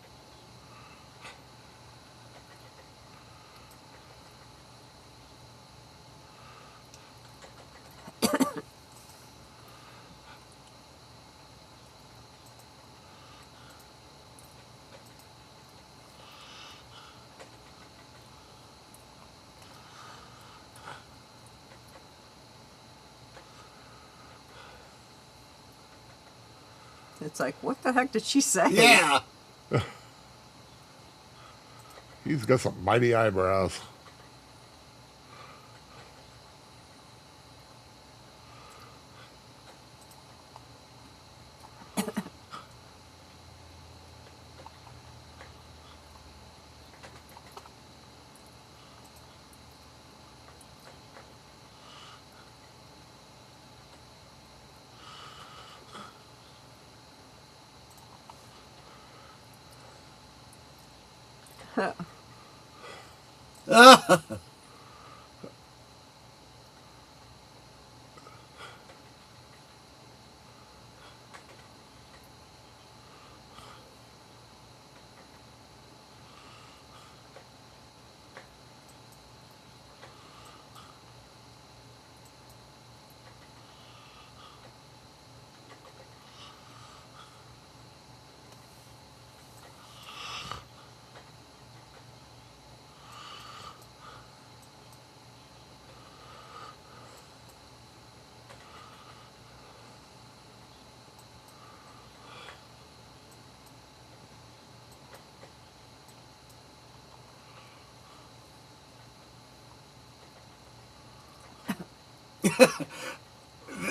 Speaker 2: It's like, what the heck did she say?
Speaker 3: Yeah.
Speaker 4: He's got some mighty eyebrows.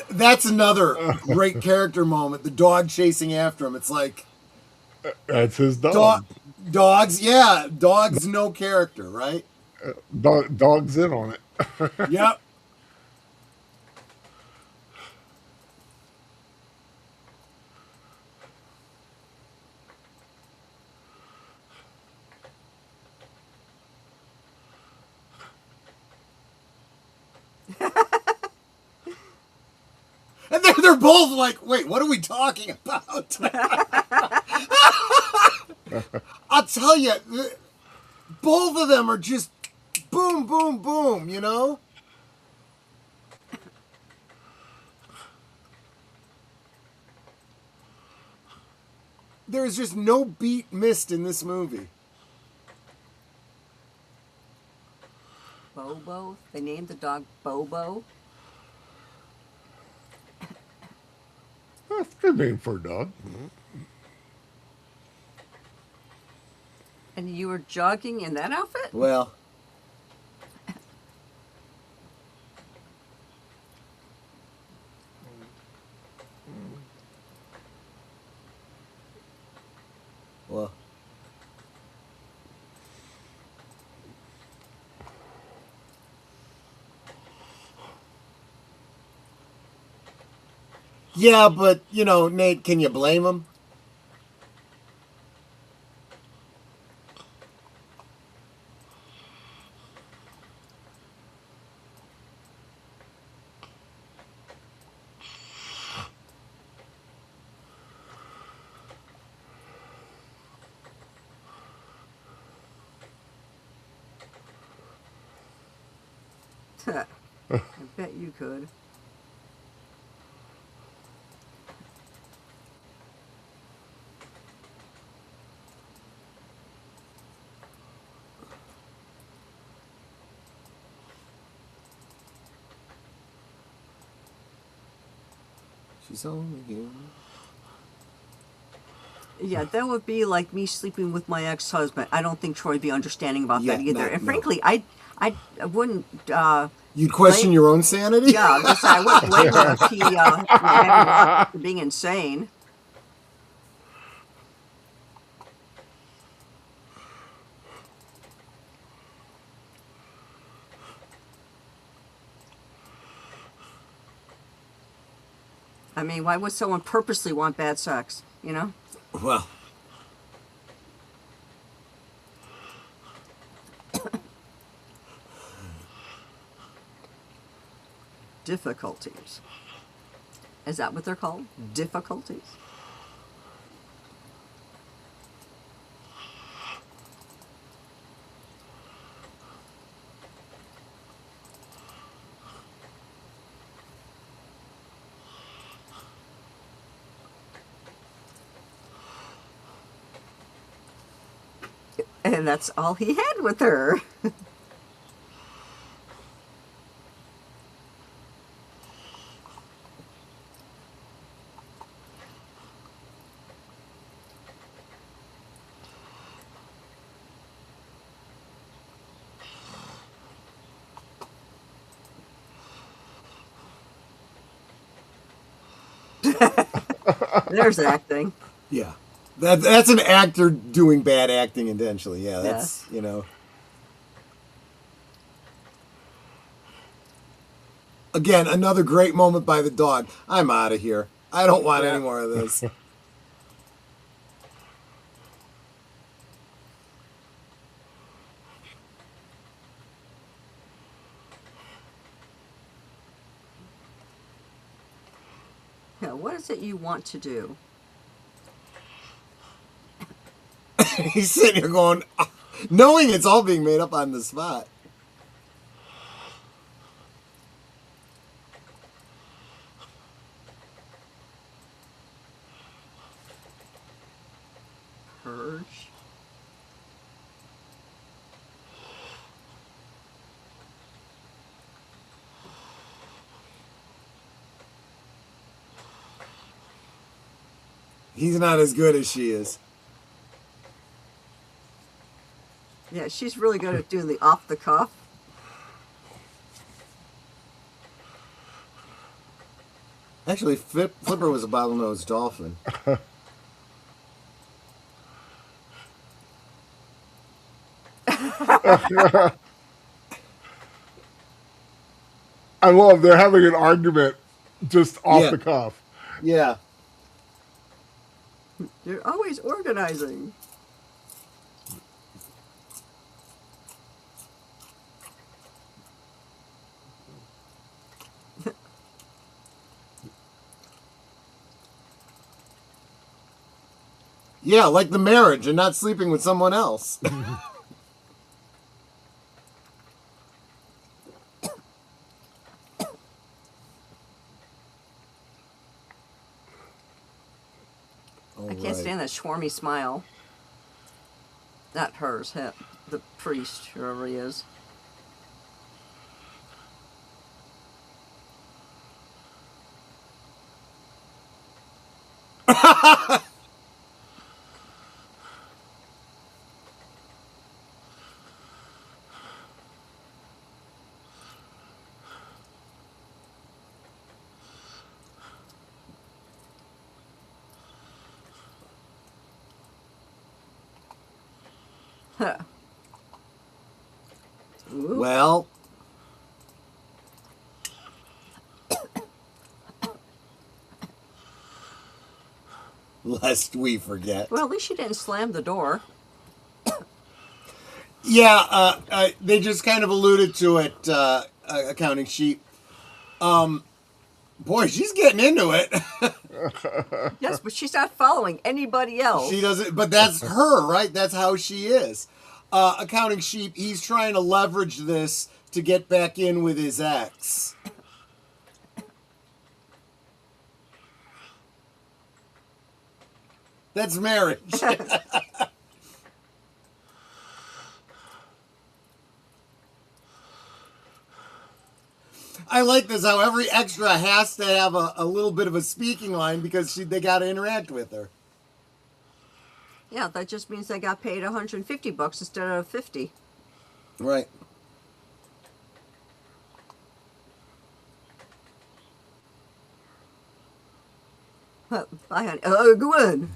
Speaker 3: That's another great character moment. The dog chasing after him. It's like
Speaker 4: That's his dog.
Speaker 3: dogs. Yeah, dogs no character, right?
Speaker 4: Dog's in on it.
Speaker 3: Yep. And they're both like, wait, what are we talking about? I'll tell you, both of them are just boom, boom, boom, you know? There's just no beat missed in this movie.
Speaker 2: Bobo. They named the dog Bobo.
Speaker 4: That's a good name for a dog.
Speaker 2: And you were jogging in that outfit?
Speaker 3: Well, well. Yeah, but, you know, Nate, can you blame him?
Speaker 2: I bet you could.
Speaker 3: She's only human.
Speaker 2: Yeah, that would be like me sleeping with my ex-husband. I don't think Troy would be understanding about that
Speaker 3: Yeah,
Speaker 2: either.
Speaker 3: no,
Speaker 2: And
Speaker 3: no.
Speaker 2: frankly, I wouldn't.
Speaker 3: You'd question
Speaker 2: blame-
Speaker 3: your own sanity?
Speaker 2: Yeah, I wouldn't blame him if he had for being insane. I mean, why would someone purposely want bad sex? You know?
Speaker 3: Well,
Speaker 2: Difficulties. Is that what they're called? Difficulties? And that's all he had with her. There's acting.
Speaker 3: yeah. That's an actor doing bad acting intentionally. Yeah, that's, you know. Again, another great moment by the dog. I'm out of here. I don't want any more of this.
Speaker 2: Yeah, what is it you want to do?
Speaker 3: He's sitting here going, knowing it's all being made up on the spot.
Speaker 2: Purge.
Speaker 3: He's not as good as she is.
Speaker 2: Yeah, she's really good at doing the off the cuff.
Speaker 3: Actually, Flipper was a bottlenose dolphin.
Speaker 4: I love they're having an argument just off the cuff.
Speaker 3: Yeah.
Speaker 2: You're always organizing.
Speaker 3: Yeah, like the marriage and not sleeping with someone else.
Speaker 2: I can't stand that swarmy smile. Not hers, the priest, whoever he is.
Speaker 3: Well, lest we forget.
Speaker 2: Well, at least she didn't slam the door.
Speaker 3: Yeah, they just kind of alluded to it, accounting sheet. Boy, she's getting into it.
Speaker 2: Yes, but she's not following anybody else.
Speaker 3: She doesn't, but that's her, right? That's how she is. Accounting sheep, he's trying to leverage this to get back in with his ex. That's marriage. I like this, how every extra has to have a little bit of a speaking line because they got to interact with her.
Speaker 2: Yeah, that just means they got paid $150 instead of 50.
Speaker 3: Right.
Speaker 2: Bye, honey. Gwen.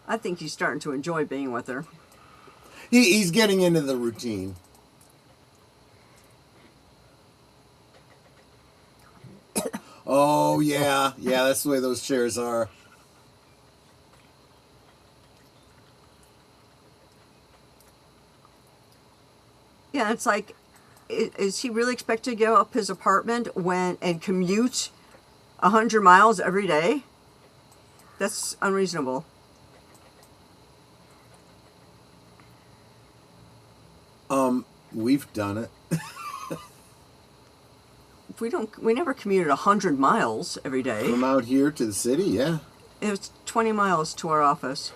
Speaker 2: I think he's starting to enjoy being with her.
Speaker 3: He's getting into the routine. Oh, yeah. Yeah, that's the way those chairs are.
Speaker 2: Yeah, it's like, is he really expected to give up his apartment and commute 100 miles every day? That's unreasonable.
Speaker 3: We've done it.
Speaker 2: We never commuted 100 miles every day.
Speaker 3: From out here to the city, yeah.
Speaker 2: It was 20 miles to our office.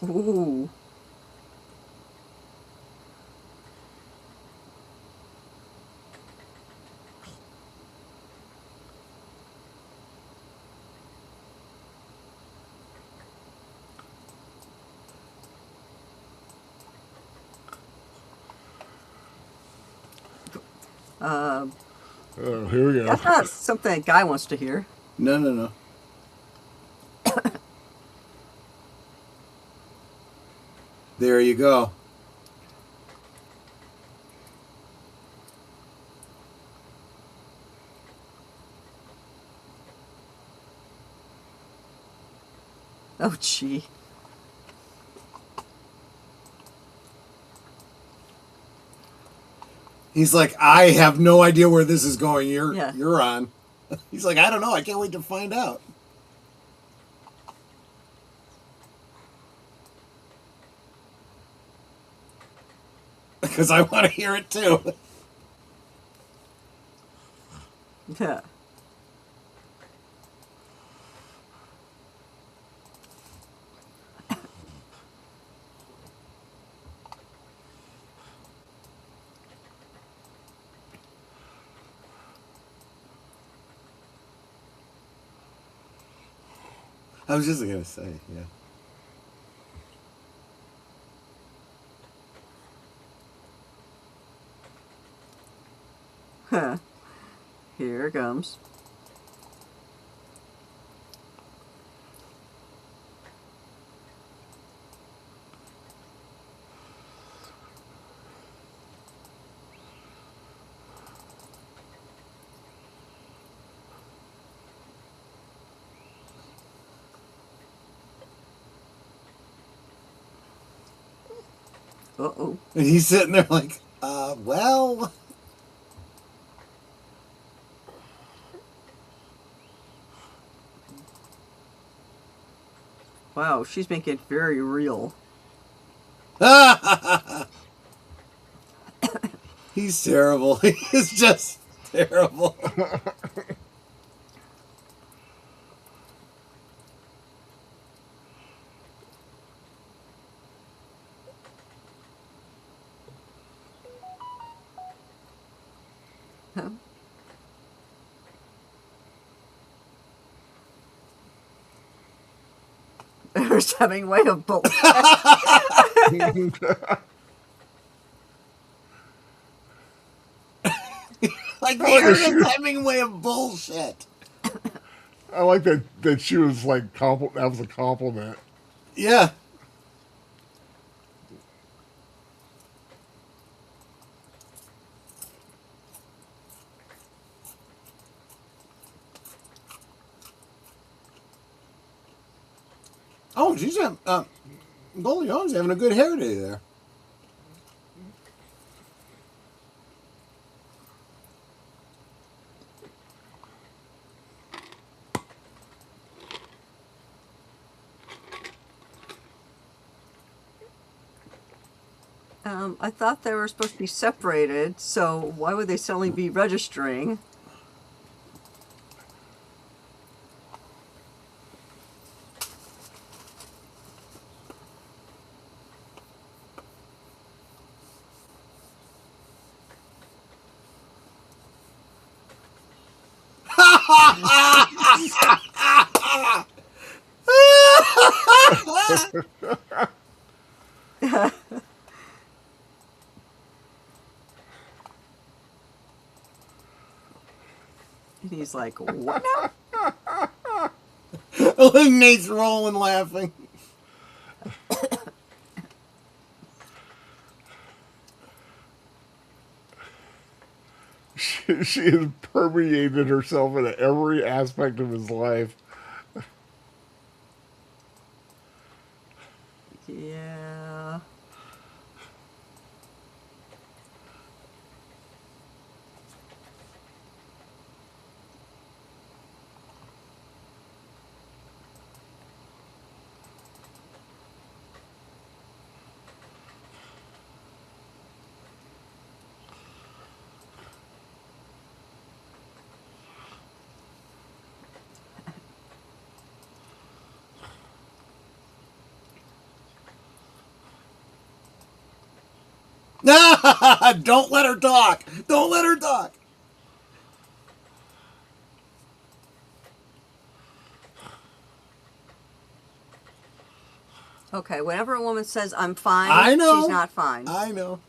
Speaker 2: Ooh.
Speaker 4: Oh, here we go.
Speaker 2: That's not something a guy wants to hear.
Speaker 3: No, no, no. There you go.
Speaker 2: Oh, gee.
Speaker 3: He's like, I have no idea where this is going.
Speaker 2: Yeah.
Speaker 3: You're on. He's like, I don't know. I can't wait to find out. Because I want to hear it too.
Speaker 2: Yeah.
Speaker 3: I was just going to say, yeah.
Speaker 2: Huh. Here it comes. Uh-oh.
Speaker 3: And he's sitting there like, well.
Speaker 2: Wow, she's making it very real.
Speaker 3: He's terrible. He's just terrible.
Speaker 2: Huh? There's Hemingway of bullshit.
Speaker 3: Like, here's a Hemingway of bullshit.
Speaker 4: I like that she was like, that was a compliment.
Speaker 3: Yeah. Oh, she's Goldie having a good hair day there.
Speaker 2: I thought they were supposed to be separated, so why would they suddenly be registering? And he's like, what now?
Speaker 3: Nate's rolling laughing.
Speaker 4: She has permeated herself into every aspect of his life.
Speaker 2: Yeah.
Speaker 3: Don't let her talk. Don't let her talk.
Speaker 2: Okay, whenever a woman says, I'm fine,
Speaker 3: I know.
Speaker 2: she's not fine.
Speaker 3: I know.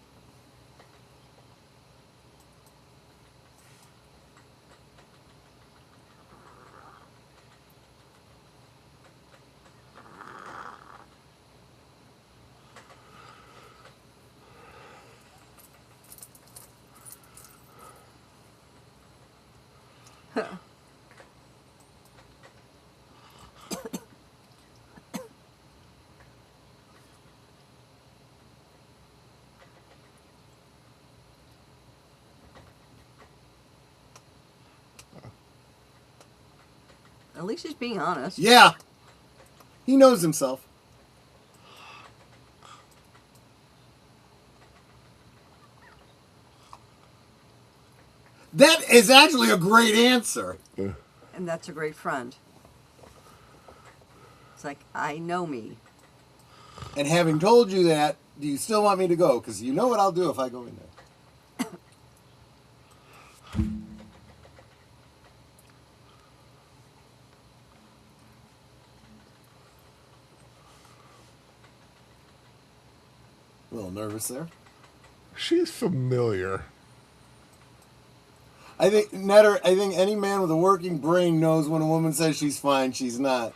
Speaker 2: At least he's being honest.
Speaker 3: Yeah. He knows himself. That is actually a great answer.
Speaker 2: And that's a great friend. It's like, I know me.
Speaker 3: And having told you that, do you still want me to go? Because you know what I'll do if I go in there. A little nervous there.
Speaker 4: She's familiar.
Speaker 3: I think any man with a working brain knows when a woman says she's fine, she's not.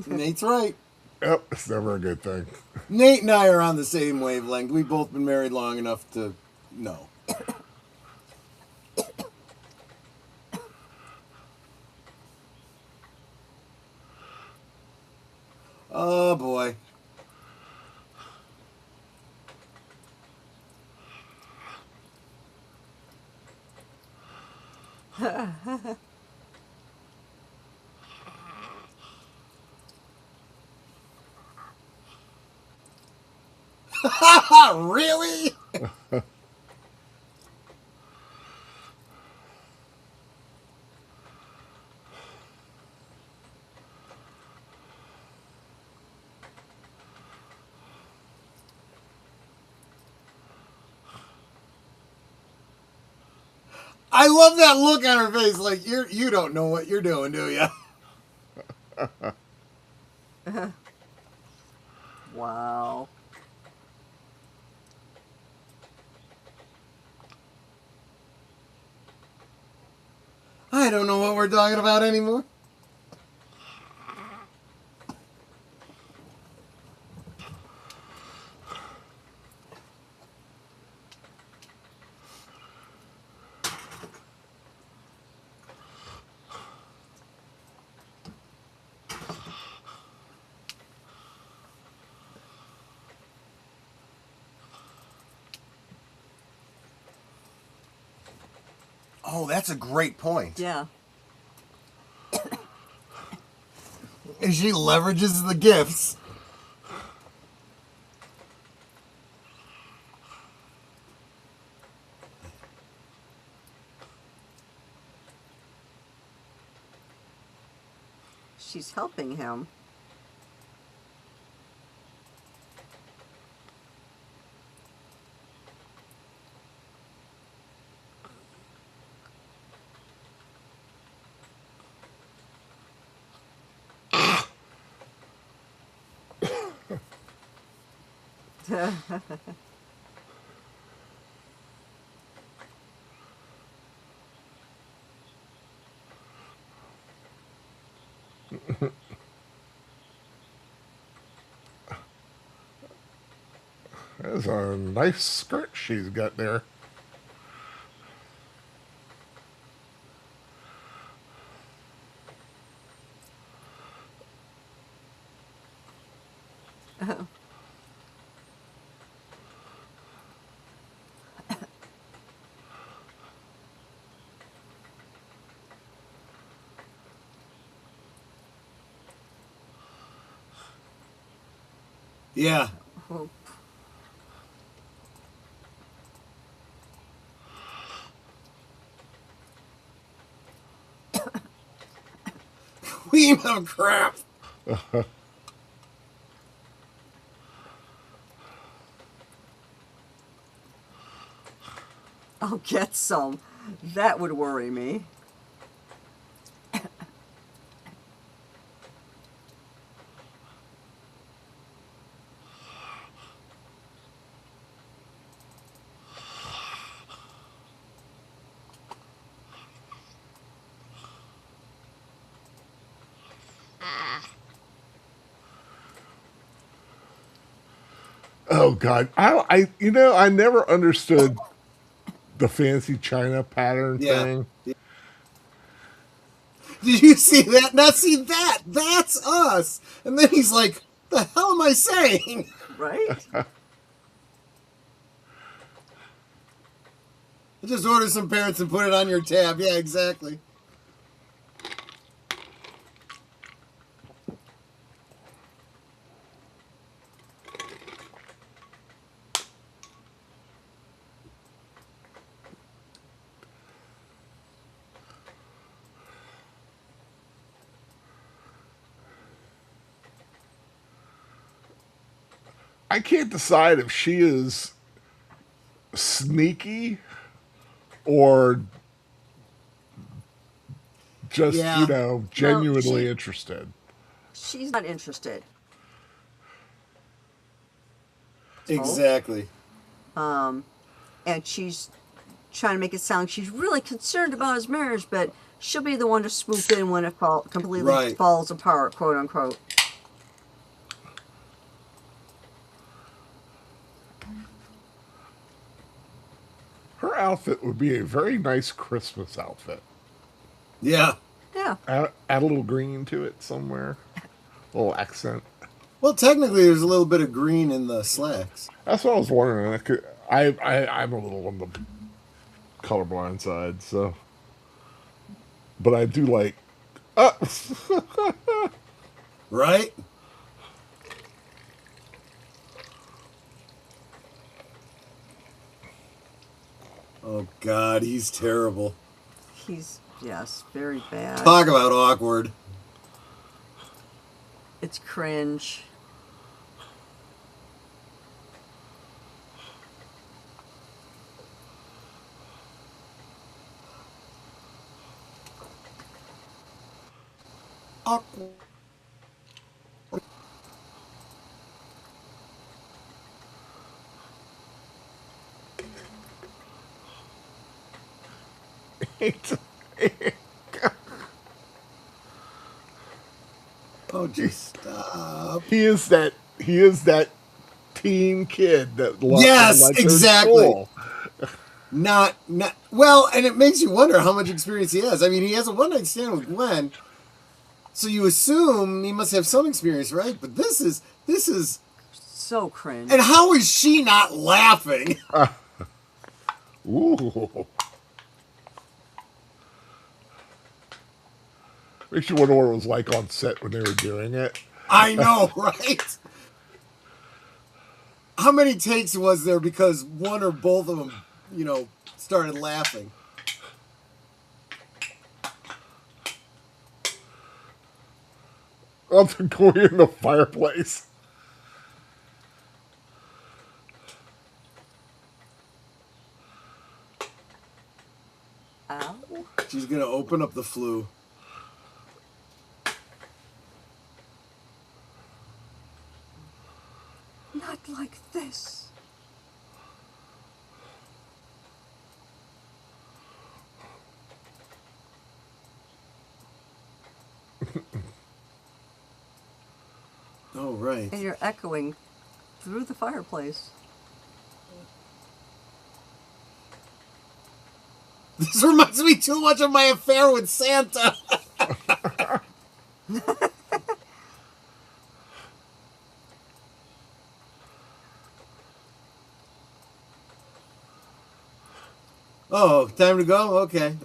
Speaker 3: Nate's right.
Speaker 4: Yep, it's never a good thing.
Speaker 3: Nate and I are on the same wavelength. We've both been married long enough to know. Oh boy. Really? I love that look on her face, like you don't know what you're doing, do you?
Speaker 2: Wow.
Speaker 3: I don't know what we're talking about anymore. Oh, that's a great point.
Speaker 2: Yeah.
Speaker 3: And she leverages the gifts.
Speaker 2: She's helping him.
Speaker 4: That's a nice skirt she's got there.
Speaker 3: Yeah.
Speaker 2: Oh.
Speaker 3: Queen of crap.
Speaker 2: I'll get some. That would worry me.
Speaker 4: Oh God, I never understood the fancy china pattern
Speaker 3: Yeah.
Speaker 4: thing.
Speaker 3: Did you see that? Now see that. That's us. And then he's like, the hell am I saying?
Speaker 2: Right?
Speaker 3: Just order some parents and put it on your tab. Yeah, exactly.
Speaker 4: I can't decide if she is sneaky or just,
Speaker 3: Yeah.
Speaker 4: genuinely interested.
Speaker 2: She's not interested.
Speaker 3: Exactly.
Speaker 2: And she's trying to make it sound like she's really concerned about his marriage, but she'll be the one to swoop in when it completely
Speaker 3: Right.
Speaker 2: falls apart, quote unquote.
Speaker 4: Her outfit would be a very nice Christmas outfit.
Speaker 3: Yeah.
Speaker 2: Yeah.
Speaker 4: Add a little green to it somewhere. A little accent.
Speaker 3: Well, technically, there's a little bit of green in the slacks.
Speaker 4: That's what I was wondering. I'm a little on the colorblind side, so. But I do like.
Speaker 3: Right? Oh, God, he's terrible.
Speaker 2: He's, yes, very bad.
Speaker 3: Talk about awkward.
Speaker 2: It's cringe.
Speaker 3: Awkward. Oh, just stop.
Speaker 4: He is that teen kid that
Speaker 3: Yes,
Speaker 4: likes her
Speaker 3: exactly.
Speaker 4: school.
Speaker 3: Not well, and it makes you wonder how much experience he has. I mean, he has a one-night stand with Gwen, so you assume he must have some experience, right? But this is
Speaker 2: So cringe.
Speaker 3: and how is she not laughing?
Speaker 4: Ooh. Makes you wonder what it was like on set when they were doing it.
Speaker 3: I know, right? How many takes was there because one or both of them, started laughing?
Speaker 4: I'm going in the fireplace.
Speaker 2: Ow.
Speaker 3: She's gonna open up the flue.
Speaker 2: Not like this.
Speaker 3: Oh, right.
Speaker 2: And you're echoing through the fireplace.
Speaker 3: This reminds me too much of my affair with Santa. Oh, time to go? Okay.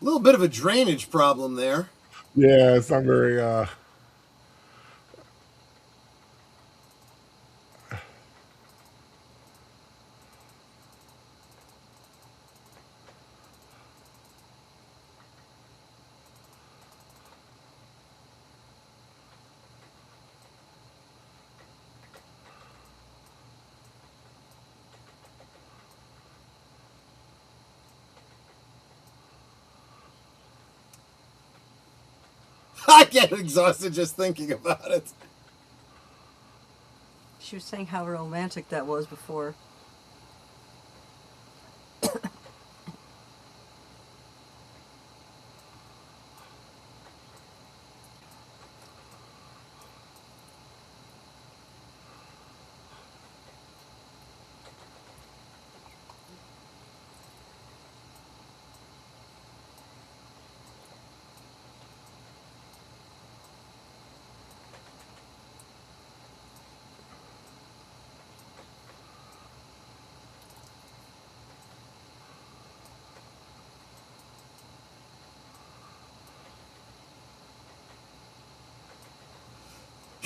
Speaker 3: A little bit of a drainage problem there.
Speaker 4: Yeah, it's not very.
Speaker 3: I get exhausted just thinking about it.
Speaker 2: She was saying how romantic that was before.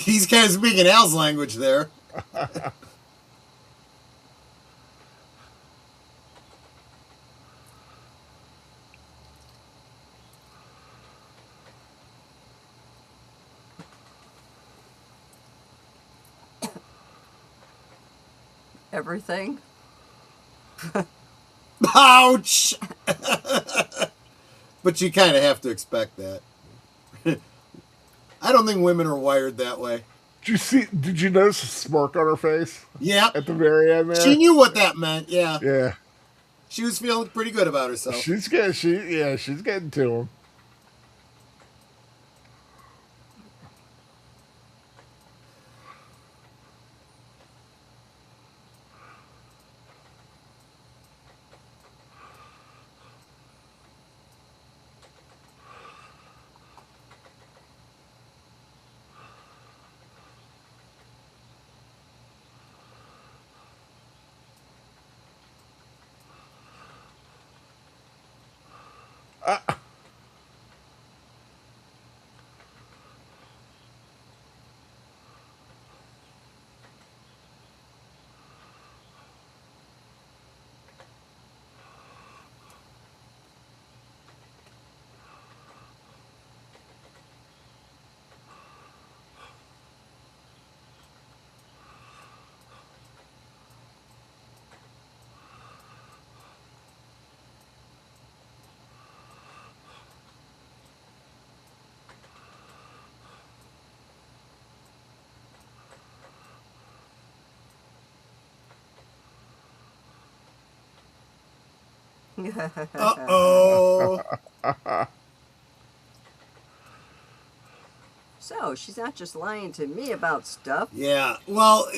Speaker 3: He's kind of speaking Al's language there.
Speaker 2: Everything.
Speaker 3: Ouch! But you kind of have to expect that. I don't think women are wired that way.
Speaker 4: Did you notice a smirk on her face?
Speaker 3: Yeah.
Speaker 4: At the very end there?
Speaker 3: She knew what that meant, yeah.
Speaker 4: Yeah.
Speaker 3: She was feeling pretty good about herself.
Speaker 4: She's getting to him.
Speaker 3: Uh-oh.
Speaker 2: So, she's not just lying to me about stuff.
Speaker 3: Yeah, well,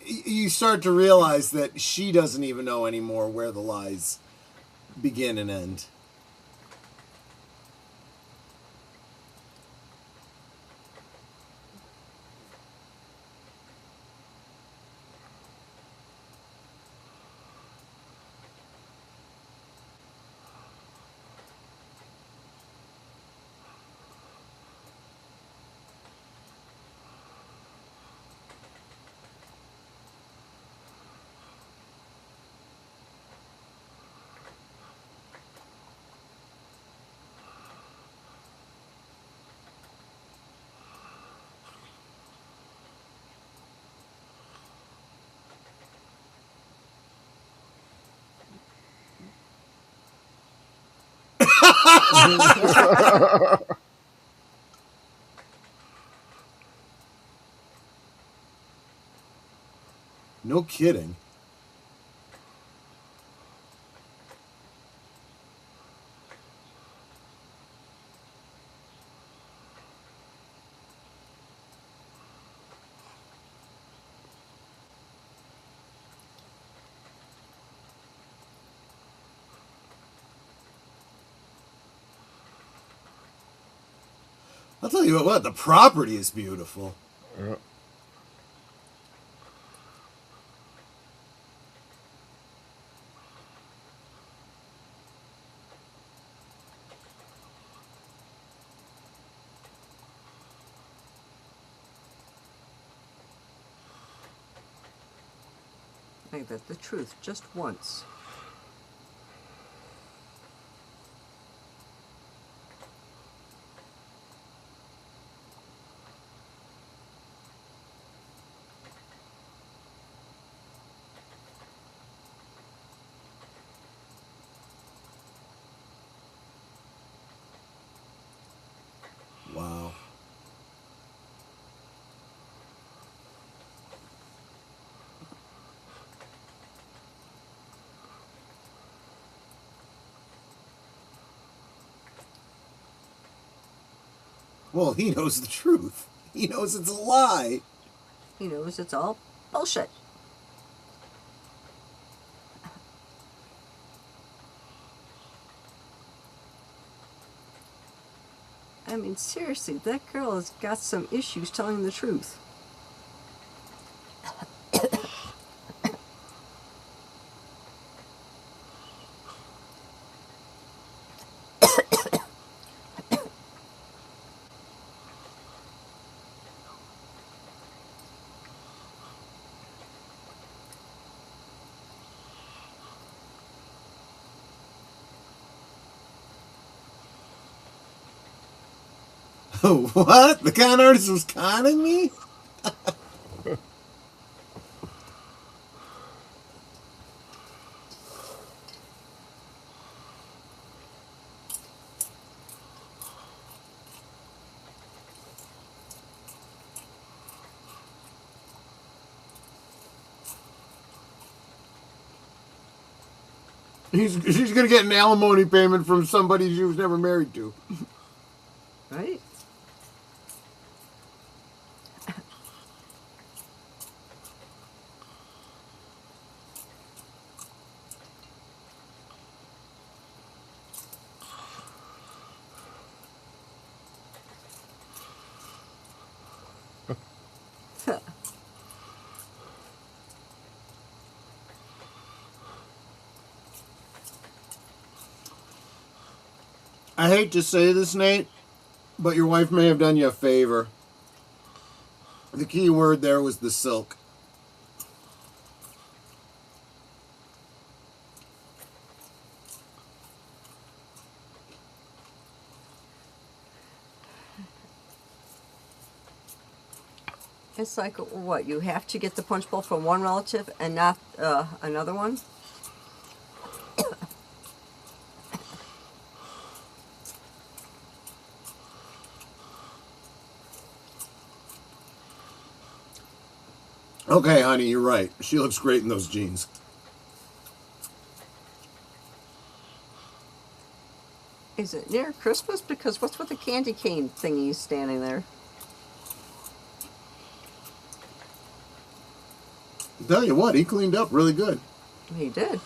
Speaker 3: you start to realize that she doesn't even know anymore where the lies begin and end. No kidding. I'll tell you what, the property is beautiful.
Speaker 4: Yeah.
Speaker 2: I think that's the truth, just once.
Speaker 3: Wow. Well, he knows the truth. He knows it's a lie.
Speaker 2: He knows it's all bullshit. I mean, seriously, that girl has got some issues telling the truth.
Speaker 3: What? The con artist was conning me? She's going to get an alimony payment from somebody she was never married to.
Speaker 2: Right?
Speaker 3: I hate to say this, Nate, but your wife may have done you a favor. The key word there was the silk.
Speaker 2: It's like, what, you have to get the punch bowl from one relative and not another one?
Speaker 3: Okay, honey, you're right. She looks great in those jeans.
Speaker 2: Is it near Christmas? Because what's with the candy cane thingy standing there?
Speaker 3: Tell you what, he cleaned up really good.
Speaker 2: He did.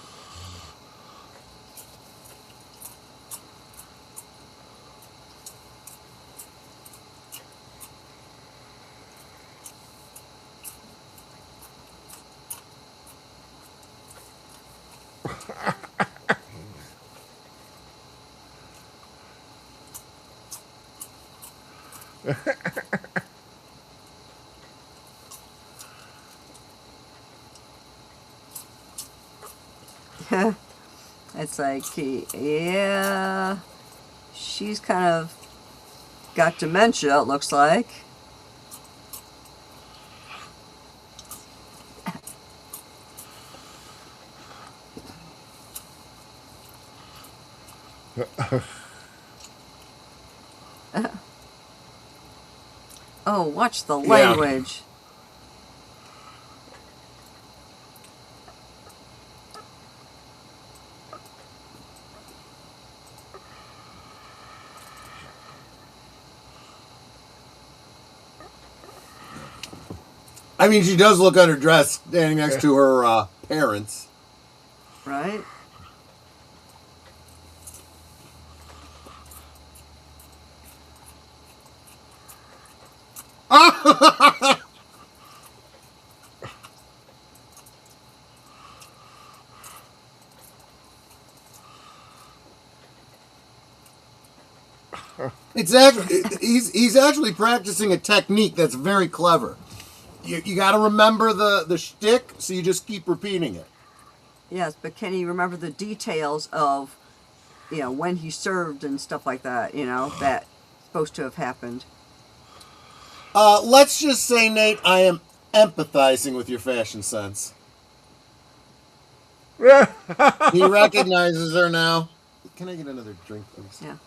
Speaker 2: It's like, yeah, she's kind of got dementia, it looks like. Oh, watch the language.
Speaker 3: I mean, she does look underdressed standing next to her parents.
Speaker 2: Right?
Speaker 3: It's actually he's actually practicing a technique that's very clever. You got to remember the shtick, so you just keep repeating it.
Speaker 2: Yes, but can he remember the details of, when he served and stuff like that, that's supposed to have happened?
Speaker 3: Let's just say, Nate, I am empathizing with your fashion sense. He recognizes her now. Can I get another drink, please?
Speaker 2: Yeah.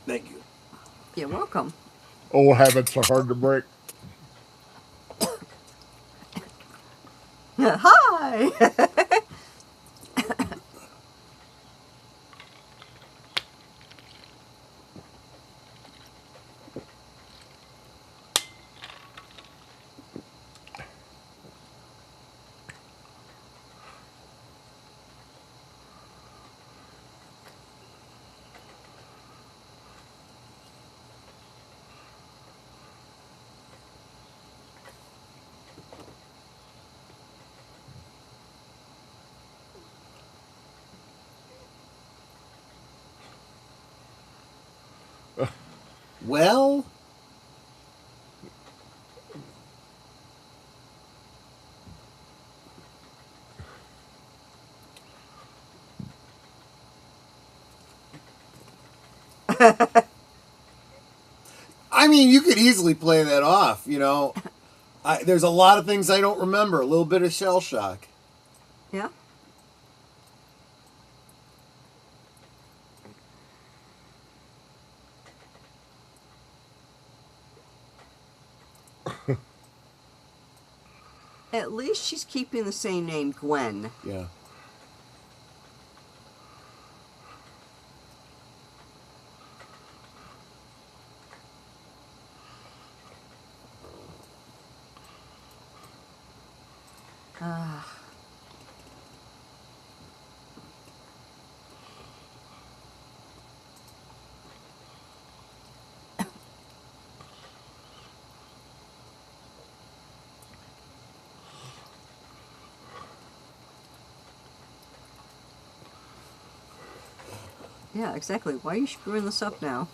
Speaker 3: Thank you.
Speaker 2: You're welcome.
Speaker 4: Old habits are hard to break.
Speaker 2: Hi!
Speaker 3: Well, I mean, you could easily play that off, you know. There's a lot of things I don't remember. A little bit of shell shock.
Speaker 2: Yeah. At least she's keeping the same name, Gwen.
Speaker 3: Yeah.
Speaker 2: Yeah, exactly. Why are you screwing this up now?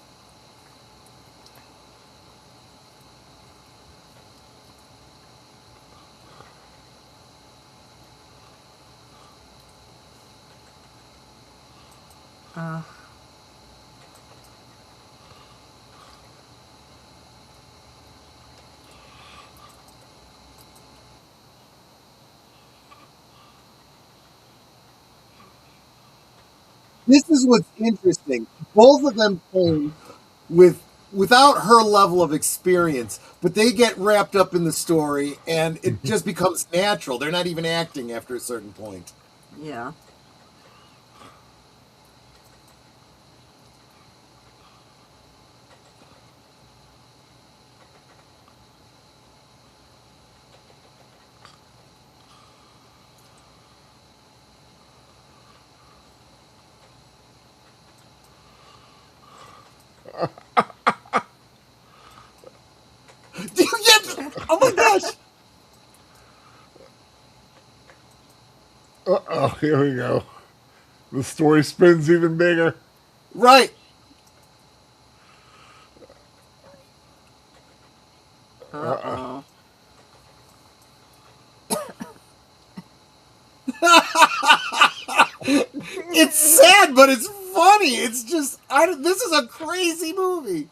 Speaker 3: This is what's interesting. Both of them came without her level of experience, but they get wrapped up in the story and it just becomes natural. They're not even acting after a certain point.
Speaker 2: Yeah.
Speaker 3: Do you get? Oh my gosh!
Speaker 4: Uh-oh, here we go. The story spins even bigger.
Speaker 3: Right.
Speaker 2: Uh-oh.
Speaker 3: It's sad, but it's funny. It's just, this is a crazy movie.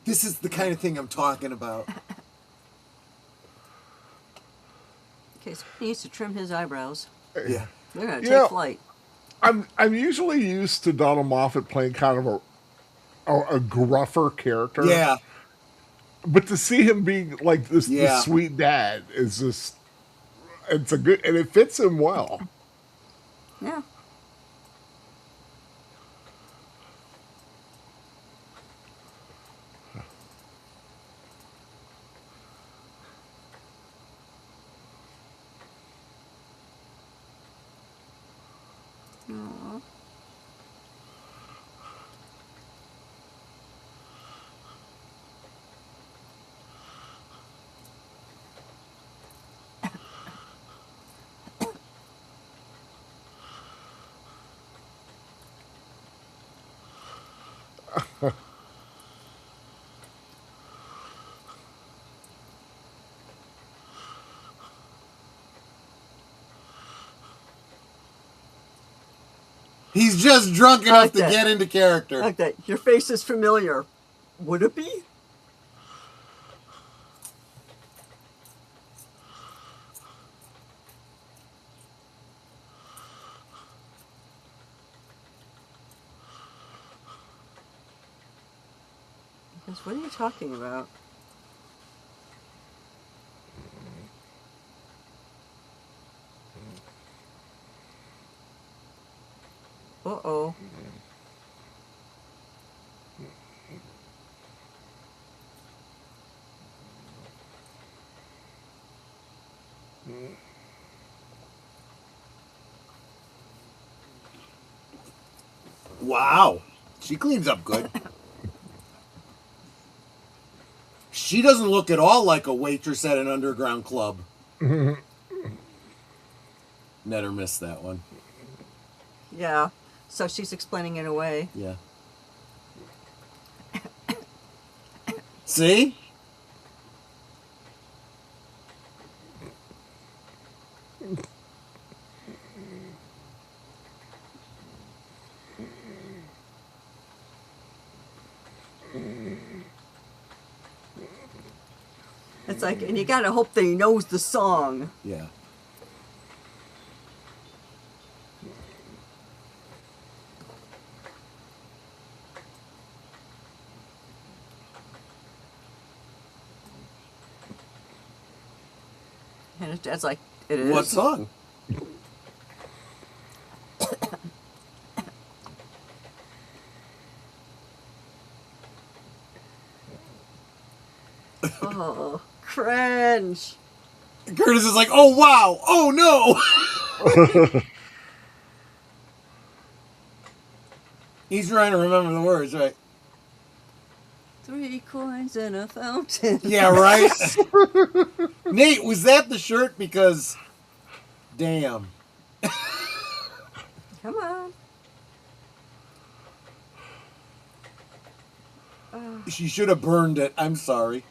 Speaker 3: This is the kind of thing I'm talking about.
Speaker 2: Okay, so he needs to trim his eyebrows.
Speaker 3: Yeah.
Speaker 2: They're going to
Speaker 4: You know,
Speaker 2: take flight.
Speaker 4: I'm usually used to Donald Moffat playing kind of a gruffer character.
Speaker 3: Yeah.
Speaker 4: But to see him being like this
Speaker 3: Yeah.
Speaker 4: sweet dad is just, it's a good, and it fits him well.
Speaker 2: Yeah. Aw.
Speaker 3: He's just drunk
Speaker 2: I
Speaker 3: enough
Speaker 2: like
Speaker 3: to
Speaker 2: that.
Speaker 3: get into character.
Speaker 2: Like that. Your face is familiar. Would it be? Because what are you talking about? Uh-oh.
Speaker 3: Wow. She cleans up good. She doesn't look at all like a waitress at an underground club. Netter missed that one.
Speaker 2: Yeah. So she's explaining it away.
Speaker 3: Yeah. See?
Speaker 2: It's like, and you gotta hope that he knows the song.
Speaker 3: Yeah.
Speaker 2: And his dad's like, it is.
Speaker 3: What song?
Speaker 2: Oh, cringe.
Speaker 3: Curtis is like, oh wow, oh no. He's trying to remember the words, right?
Speaker 2: 3 coins in a fountain.
Speaker 3: Yeah, right? Nate, was that the shirt? Because, damn.
Speaker 2: Come on.
Speaker 3: She should have burned it. I'm sorry.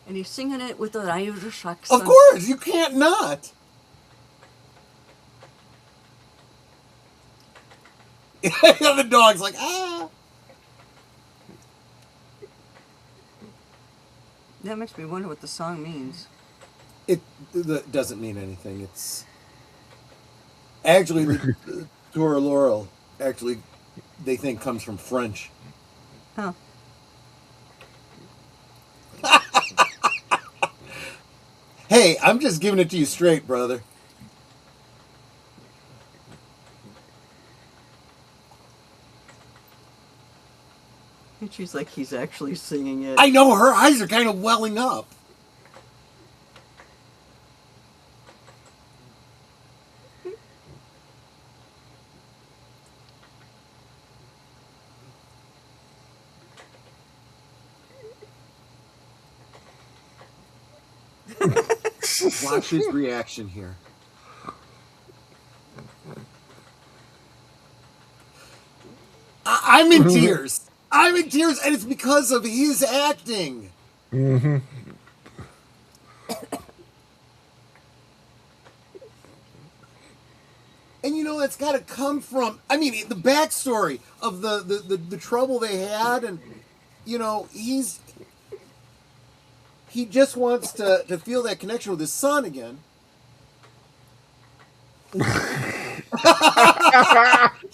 Speaker 2: And he's singing it with an Irish accent.
Speaker 3: Of course, you can't not. The dog's like, ah.
Speaker 2: That makes me wonder what the song means.
Speaker 3: It doesn't mean anything. It's actually the Tora Laurel. Actually, they think comes from French.
Speaker 2: Huh.
Speaker 3: Hey, I'm just giving it to you straight, brother.
Speaker 2: And she's like, he's actually singing it.
Speaker 3: I know, her eyes are kind of welling up. Watch his reaction here. I'm in tears. I'm in tears, and it's because of his acting.
Speaker 4: Mm-hmm.
Speaker 3: And you know, that's got to come from, I mean, the backstory of the trouble they had, and, you know, he just wants to feel that connection with his son again.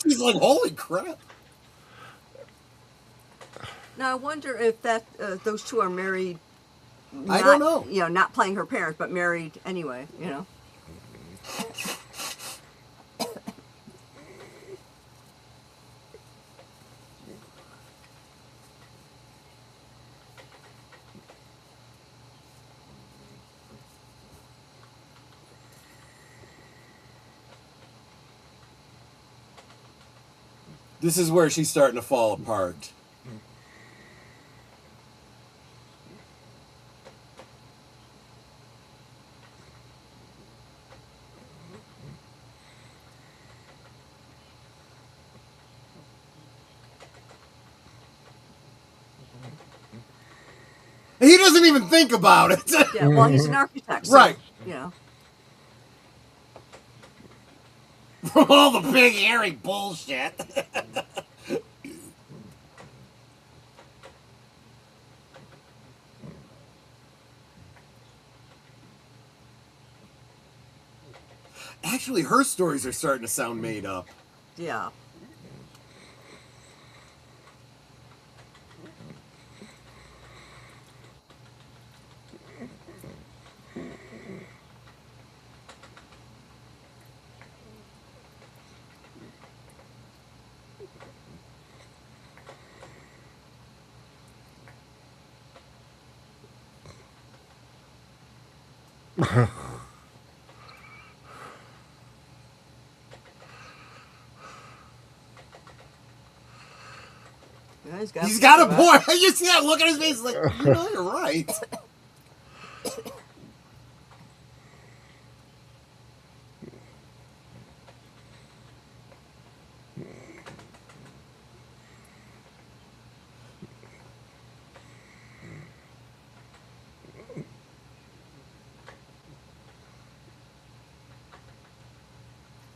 Speaker 3: She's like, holy crap.
Speaker 2: Now, I wonder if that those two are married.
Speaker 3: I don't know.
Speaker 2: You know, not playing her parents, but married anyway, you know.
Speaker 3: This is where she's starting to fall apart. He doesn't even think about it.
Speaker 2: Yeah, well, he's an architect, so,
Speaker 3: Right.
Speaker 2: You know.
Speaker 3: From all the big hairy bullshit. Actually, her stories are starting to sound made up.
Speaker 2: Yeah.
Speaker 3: He's got a point. You see that look on his face, like, you know, you're right.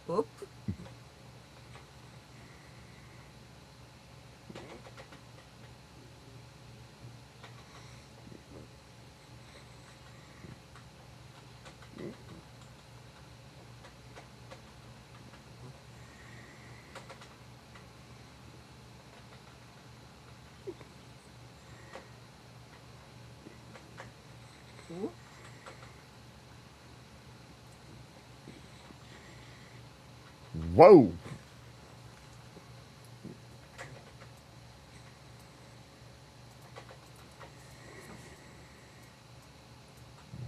Speaker 2: Whoop.
Speaker 4: Whoa.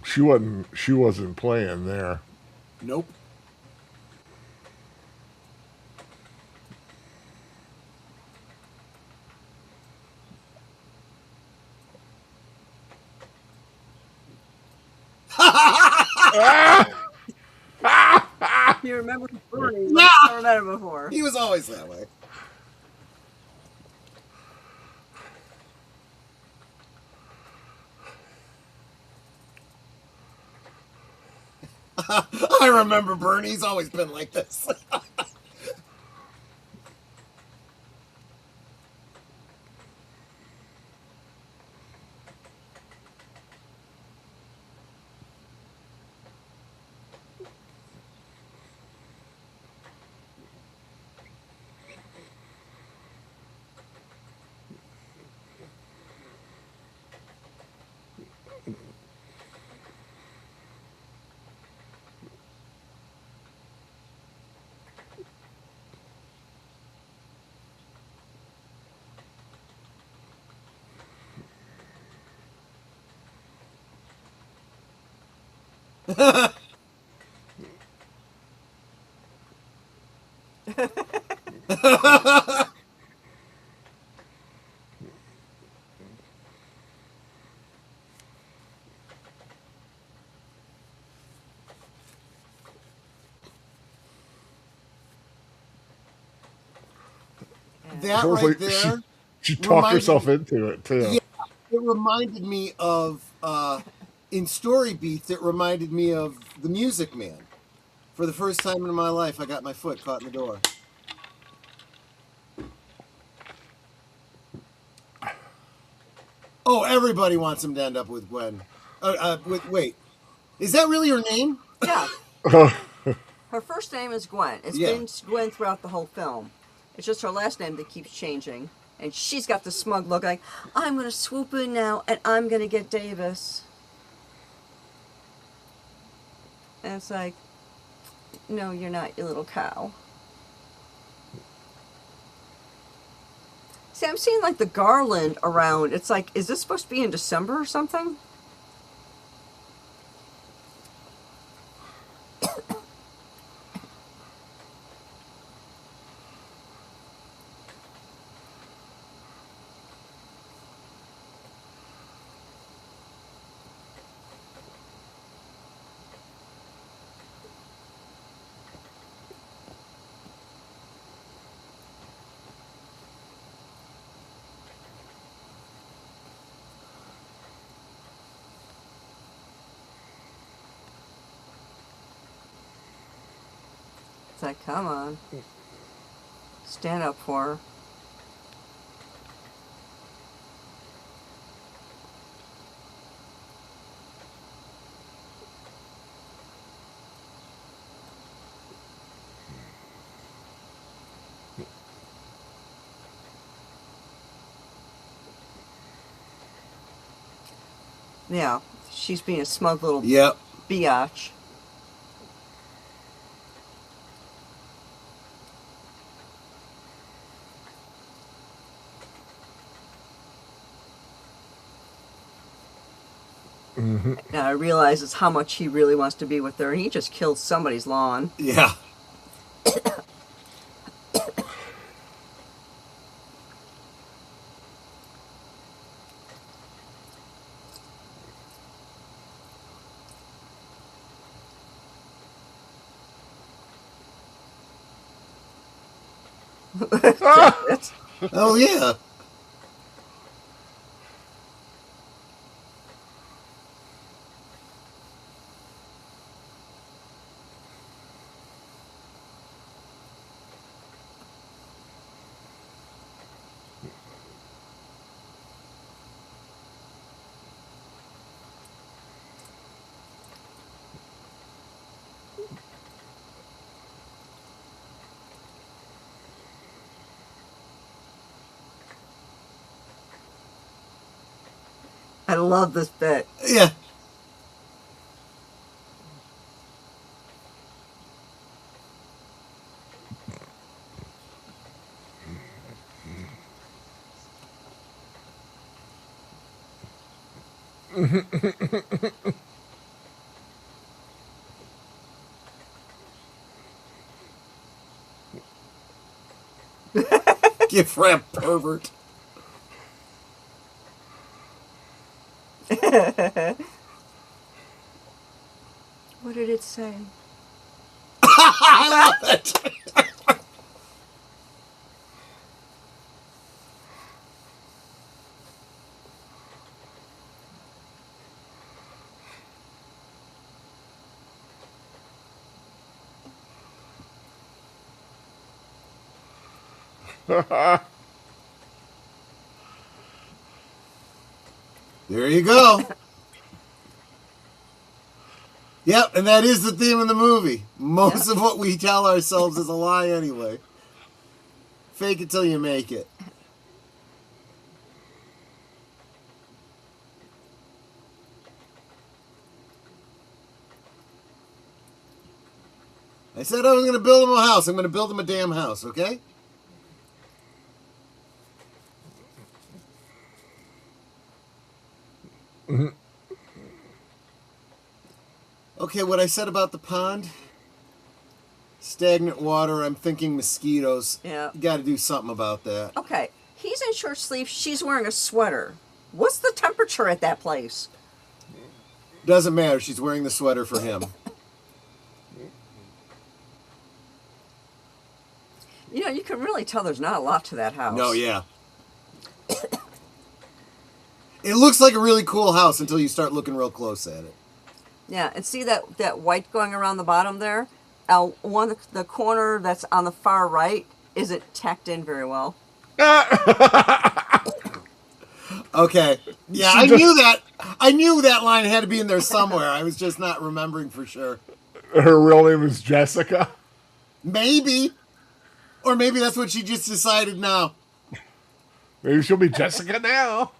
Speaker 4: She wasn't playing there.
Speaker 3: Nope.
Speaker 2: You remember Bernie?
Speaker 3: Yeah.
Speaker 2: I never met him before.
Speaker 3: He was always that way. I remember Bernie's always been like this. That
Speaker 4: Sounds
Speaker 3: right
Speaker 4: like
Speaker 3: there.
Speaker 4: she talked herself into it too.
Speaker 3: Yeah, it reminded me of in Story Beats. It reminded me of The Music Man. For the first time in my life, I got my foot caught in the door. Oh, everybody wants him to end up with Gwen. Wait, is that really her name?
Speaker 2: Yeah. Her first name is Gwen. It's been Gwen throughout the whole film. It's just her last name that keeps changing. And she's got the smug look like, I'm going to swoop in now and I'm going to get Davis. And it's like, no, you're not, you little cow. See, I'm seeing like the garland around. It's like, is this supposed to be in December or something? It's like, come on. Stand up for her. Yeah, she's being a smug little biatch.
Speaker 4: Mm-hmm.
Speaker 2: Now I realizes how much he really wants to be with her, and he just killed somebody's lawn.
Speaker 3: Yeah. Oh yeah.
Speaker 2: I love this bit.
Speaker 3: Yeah. Gift wrap pervert.
Speaker 2: What did it say?
Speaker 3: I love it. There you go. Yep, and that is the theme of the movie. Most of what we tell ourselves is a lie anyway. Fake it till you make it. I said I was going to build him a house. I'm going to build him a damn house, okay? Okay, what I said about the pond, stagnant water, I'm thinking mosquitoes.
Speaker 2: Yeah.
Speaker 3: You got to do something about that.
Speaker 2: Okay, he's in short sleeves. She's wearing a sweater. What's the temperature at that place?
Speaker 3: Doesn't matter. She's wearing the sweater for him.
Speaker 2: You know, you can really tell there's not a lot to that house.
Speaker 3: No, yeah. It looks like a really cool house until you start looking real close at it.
Speaker 2: Yeah, and see that white going around the bottom there? The corner that's on the far right isn't tacked in very well.
Speaker 3: Okay. Yeah, I knew that. I knew that line had to be in there somewhere. I was just not remembering for sure.
Speaker 4: Her real name is Jessica.
Speaker 3: Maybe. Or maybe that's what she just decided now.
Speaker 4: Maybe she'll be Jessica now.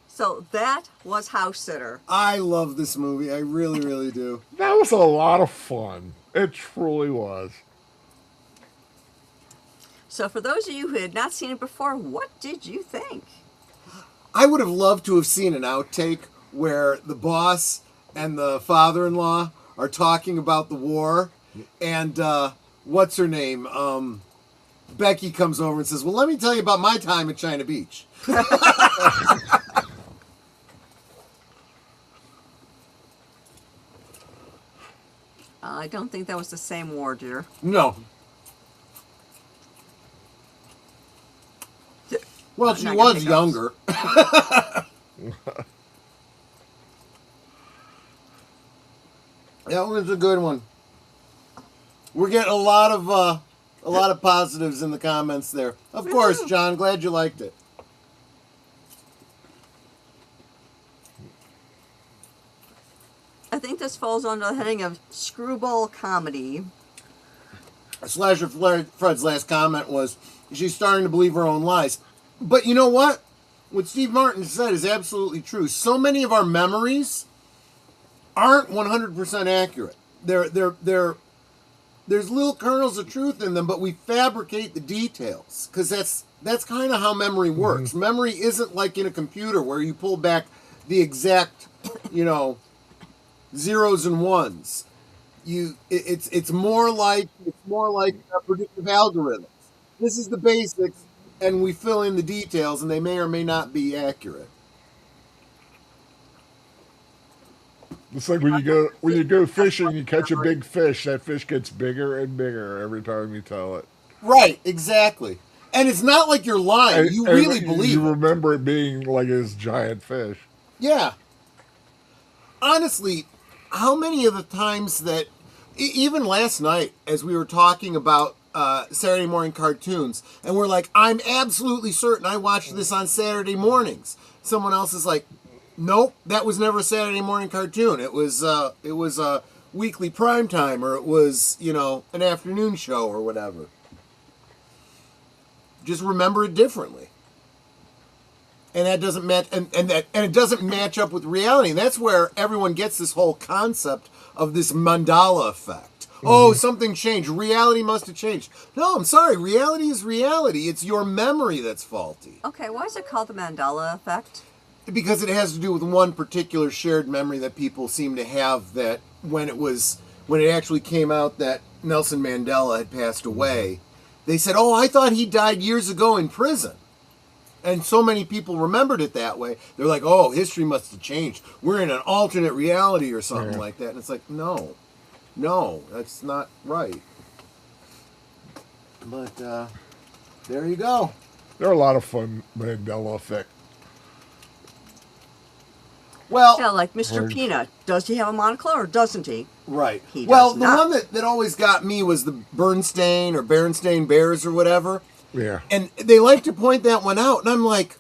Speaker 2: So that was Housesitter.
Speaker 3: I love this movie. I really, really do.
Speaker 4: That was a lot of fun. It truly was.
Speaker 2: So for those of you who had not seen it before, what did you think?
Speaker 3: I would have loved to have seen an outtake where the boss and the father-in-law are talking about the war, and what's her name? Becky comes over and says, well, let me tell you about my time at China Beach.
Speaker 2: I don't think that was the same war, dear.
Speaker 3: No. Well,
Speaker 2: I'm
Speaker 3: she
Speaker 2: not gonna
Speaker 3: was
Speaker 2: pick
Speaker 3: younger. That was a good one. We're getting a lot of positives in the comments there. Of course, John. Glad you liked it.
Speaker 2: I think this falls under the heading of screwball comedy.
Speaker 3: Slasher Fred's last comment was, she's starting to believe her own lies. But you know what? What Steve Martin said is absolutely true. So many of our memories aren't 100% accurate. There's little kernels of truth in them, but we fabricate the details because that's kind of how memory works. Mm-hmm. Memory isn't like in a computer where you pull back the exact, zeros and ones. It's more like predictive algorithms. This is the basics, and we fill in the details, and they may or may not be accurate.
Speaker 4: It's like when you go fishing, you catch a big fish. That fish gets bigger and bigger every time you tell it.
Speaker 3: Right, exactly. And it's not like you're lying. You really believe
Speaker 4: you
Speaker 3: it.
Speaker 4: remember it being like this giant fish.
Speaker 3: Yeah. Honestly, how many of the times that, even last night, as we were talking about Saturday morning cartoons, and we're like, I'm absolutely certain I watched this on Saturday mornings. Someone else is like, nope, that was never a Saturday morning cartoon. It was a weekly prime time, or it was, an afternoon show or whatever. Just remember it differently. And that doesn't match, and it doesn't match up with reality. And that's where everyone gets this whole concept of this mandala effect. Mm-hmm. Oh, something changed. Reality must have changed. No, I'm sorry. Reality is reality. It's your memory that's faulty.
Speaker 2: Okay, why is it called the Mandela effect?
Speaker 3: Because it has to do with one particular shared memory that people seem to have, that when it actually came out that Nelson Mandela had passed away, they said, oh, I thought he died years ago in prison. And so many people remembered it that way. They're like, oh, history must have changed. We're in an alternate reality or something like that. And it's like, no, that's not right. But there you go.
Speaker 4: There are a lot of fun Mandela effect.
Speaker 3: Well,
Speaker 2: yeah, like Mr. Peanut. Does he have a monocle or doesn't he?
Speaker 3: Right.
Speaker 2: He
Speaker 3: well,
Speaker 2: does
Speaker 3: the
Speaker 2: not.
Speaker 3: one that always got me was the Bernstein or Berenstain Bears or whatever.
Speaker 4: Yeah.
Speaker 3: And they like to point that one out. And I'm like,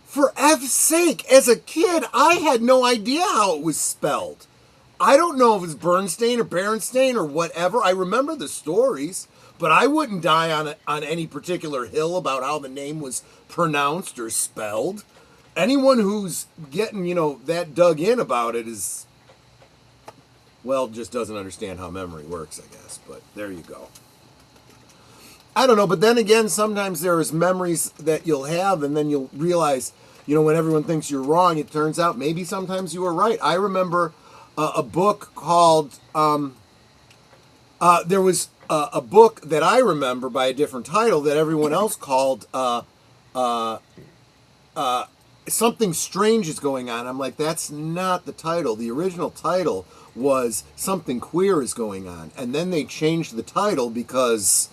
Speaker 3: for F's sake, as a kid, I had no idea how it was spelled. I don't know if it's Bernstein or Berenstain or whatever. I remember the stories, but I wouldn't die on any particular hill about how the name was pronounced or spelled. Anyone who's getting, that dug in about it is, well, just doesn't understand how memory works, I guess. But there you go. I don't know, but then again, sometimes there's memories that you'll have, and then you'll realize, when everyone thinks you're wrong, it turns out maybe sometimes you were right. I remember a book called, there was a book that I remember by a different title that everyone else called Something Strange is Going On. I'm like, that's not the title. The original title was Something Queer is Going On. And then they changed the title because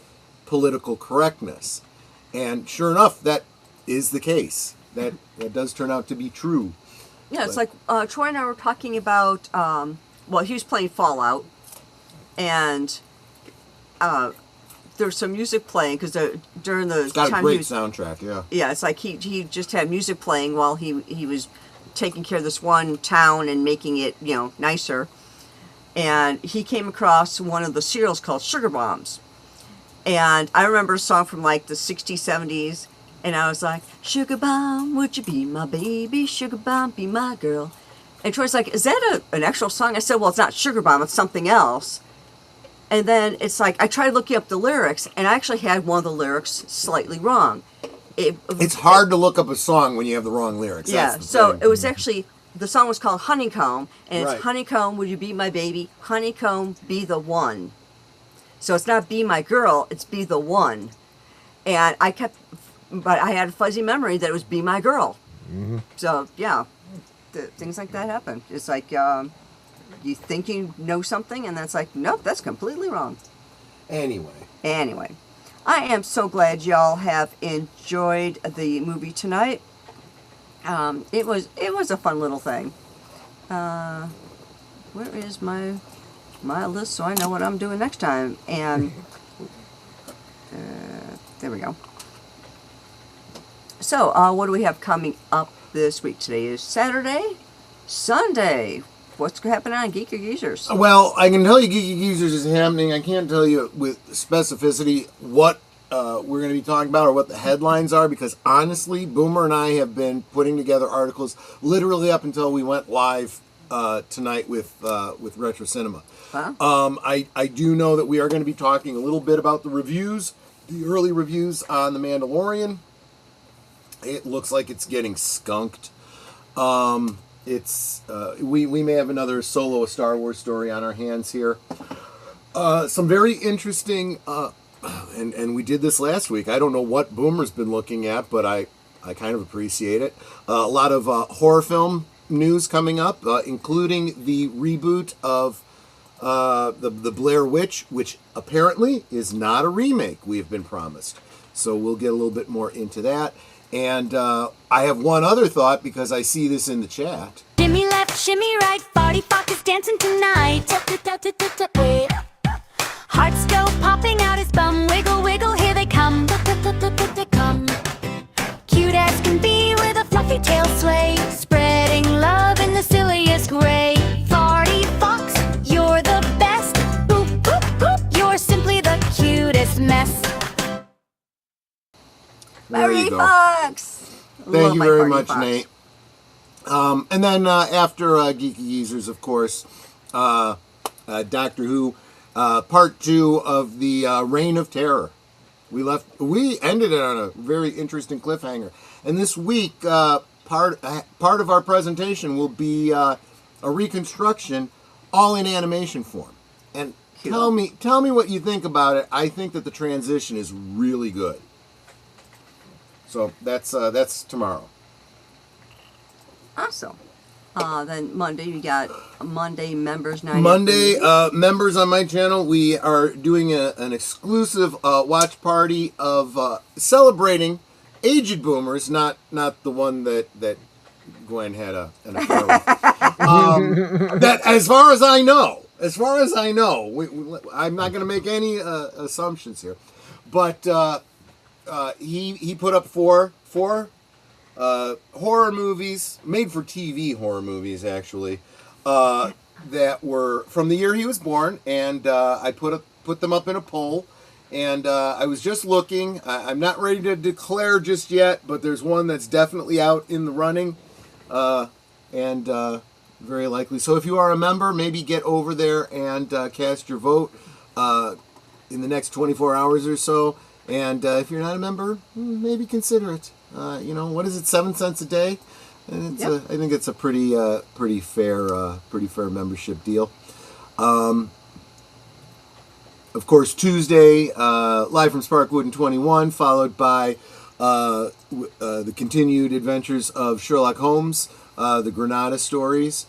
Speaker 3: political correctness. And sure enough, that is the case. That does turn out to be true.
Speaker 2: Yeah, it's like Troy and I were talking about, he was playing Fallout, and there's some music playing, because during the
Speaker 3: it's got
Speaker 2: time
Speaker 3: a great
Speaker 2: he was,
Speaker 3: soundtrack, yeah.
Speaker 2: Yeah, it's like he just had music playing while he was taking care of this one town and making it, nicer. And he came across one of the cereals called Sugar Bombs. And I remember a song from like the 60s, 70s, and I was like, Sugar Bomb, would you be my baby? Sugar Bomb, be my girl. And Troy's like, is that an actual song? I said, well, it's not Sugar Bomb, it's something else. And then it's like, I tried looking up the lyrics, and I actually had one of the lyrics slightly wrong.
Speaker 3: It's hard to look up a song when you have the wrong lyrics.
Speaker 2: Yeah, so it was actually, the song was called Honeycomb, and it's
Speaker 3: Right.
Speaker 2: Honeycomb, would you be my baby? Honeycomb, be the one. So it's not be my girl, it's be the one. And but I had a fuzzy memory that it was be my girl. Mm-hmm. So, yeah, things like that happen. It's like, you think you know something, and that's like, nope, that's completely wrong.
Speaker 3: Anyway,
Speaker 2: I am so glad y'all have enjoyed the movie tonight. It was a fun little thing. Where is my list so I know what I'm doing next time? And there we go. So, what do we have coming up this week? Today is Saturday, Sunday. What's happening on Geek or Geezers?
Speaker 3: well, I can tell you Geeky Geezers is happening. I can't tell you with specificity what we're going to be talking about or what the headlines are, because honestly, Boomer and I have been putting together articles literally up until we went live tonight with Retro Cinema.
Speaker 2: Wow.
Speaker 3: I do know that we are going to be talking a little bit about the reviews, the early reviews on The Mandalorian. It looks like it's getting skunked. We may have another solo Star Wars story on our hands here. Some very interesting, and we did this last week. I don't know what Boomer's been looking at, but I kind of appreciate it. A lot of horror film news coming up, including the reboot of the Blair Witch, which apparently is not a remake we have been promised. So we'll get a little bit more into that. And I have one other thought because I see this in the chat.
Speaker 5: Shimmy left, shimmy right, party Fox is dancing tonight. Hearts go popping out his bum, wiggle, wiggle, here they come. Come. Cute as can be with a fluffy tail sway, spreading love in the silliest way. Party Fox, you're the best. Boop, boop, boop, you're simply the cutest mess.
Speaker 3: There
Speaker 2: Barry
Speaker 3: you go.
Speaker 2: Fox.
Speaker 3: Thank you very much, Nate. And then after Geeky Geezers, of course, Doctor Who, Part 2 of the Reign of Terror. We ended it on a very interesting cliffhanger. And this week, part of our presentation will be a reconstruction, all in animation form. And tell me what you think about it. I think that the transition is really good. So that's tomorrow.
Speaker 2: Awesome. Then Monday, we got Monday Members Night.
Speaker 3: Monday, members on my channel, we are doing an exclusive watch party of celebrating aged boomers, not the one that Gwen had an affair with. That, as far as I know, I'm not going to make any assumptions here, but he put up four horror movies, made for TV horror movies actually, that were from the year he was born, and I put them up in a poll, and I was just looking. I'm not ready to declare just yet, but there's one that's definitely out in the running, and very likely. So if you are a member, maybe get over there and cast your vote in the next 24 hours or so. And if you're not a member, maybe consider it. What is it? 7 cents a day, and it's
Speaker 2: Yep.
Speaker 3: I think it's a pretty fair membership deal. Of course, Tuesday, live from Sparkwood in 21, followed by the continued adventures of Sherlock Holmes, the Granada stories,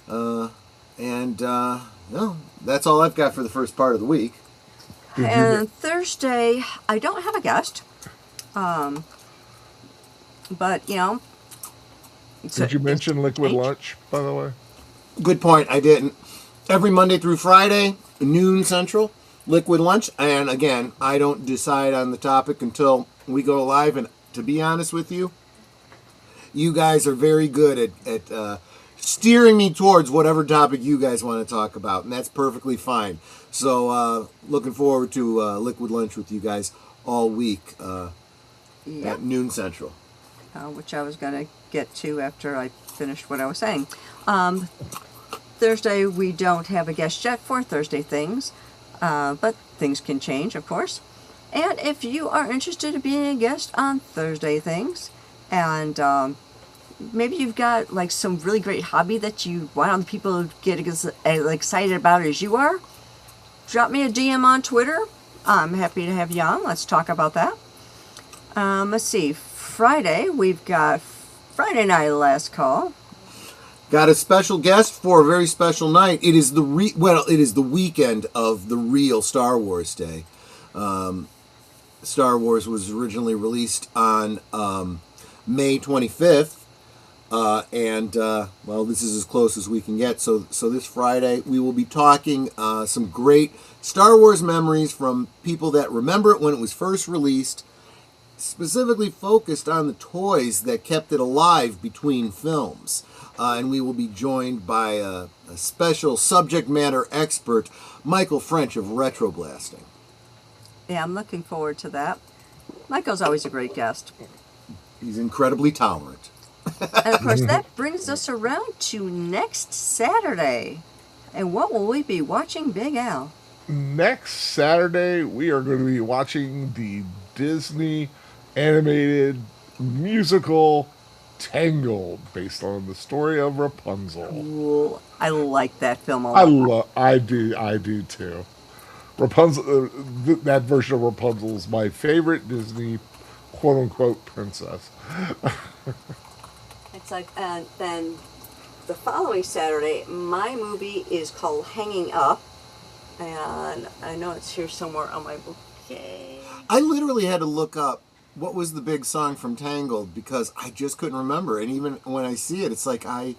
Speaker 3: and that's all I've got for the first part of the week.
Speaker 2: And Thursday, I don't have a guest. But,
Speaker 4: Did you mention Liquid Lunch, by the way?
Speaker 3: Good point. I didn't. Every Monday through Friday, noon Central, Liquid Lunch. And again, I don't decide on the topic until we go live. And to be honest with you, you guys are very good at steering me towards whatever topic you guys want to talk about. And that's perfectly fine. So looking forward to Liquid Lunch with you guys all week at noon Central.
Speaker 2: Which I was going to get to after I finished what I was saying. Thursday, we don't have a guest yet for Thursday Things, but things can change, of course. And if you are interested in being a guest on Thursday Things, and maybe you've got like some really great hobby that you want other people to get as excited about as you are, drop me a DM on Twitter. I'm happy to have you on. Let's talk about that. Let's see. Friday, we've got Friday Night Last Call.
Speaker 3: Got a special guest for a very special night. It is the weekend of the real Star Wars Day. Star Wars was originally released on May 25th, and this is as close as we can get. So this Friday we will be talking some great Star Wars memories from people that remember it when it was first released. Specifically focused on the toys that kept it alive between films. And we will be joined by a special subject matter expert, Michael French of Retro Blasting.
Speaker 2: Yeah, I'm looking forward to that. Michael's always a great guest.
Speaker 3: He's incredibly tolerant.
Speaker 2: And of course, that brings us around to next Saturday. And what will we be watching, Big Al?
Speaker 4: Next Saturday, we are going to be watching the Disney animated musical Tangled, based on the story of Rapunzel.
Speaker 2: Ooh, I like that film a lot.
Speaker 4: I do too. Rapunzel, that version of Rapunzel is my favorite Disney quote unquote princess.
Speaker 2: It's like, and then the following Saturday, my movie is called Hanging Up, and I know it's here somewhere on my bouquet.
Speaker 3: I literally had to look up what was the big song from Tangled because I just couldn't remember. And even when I see it, it's like I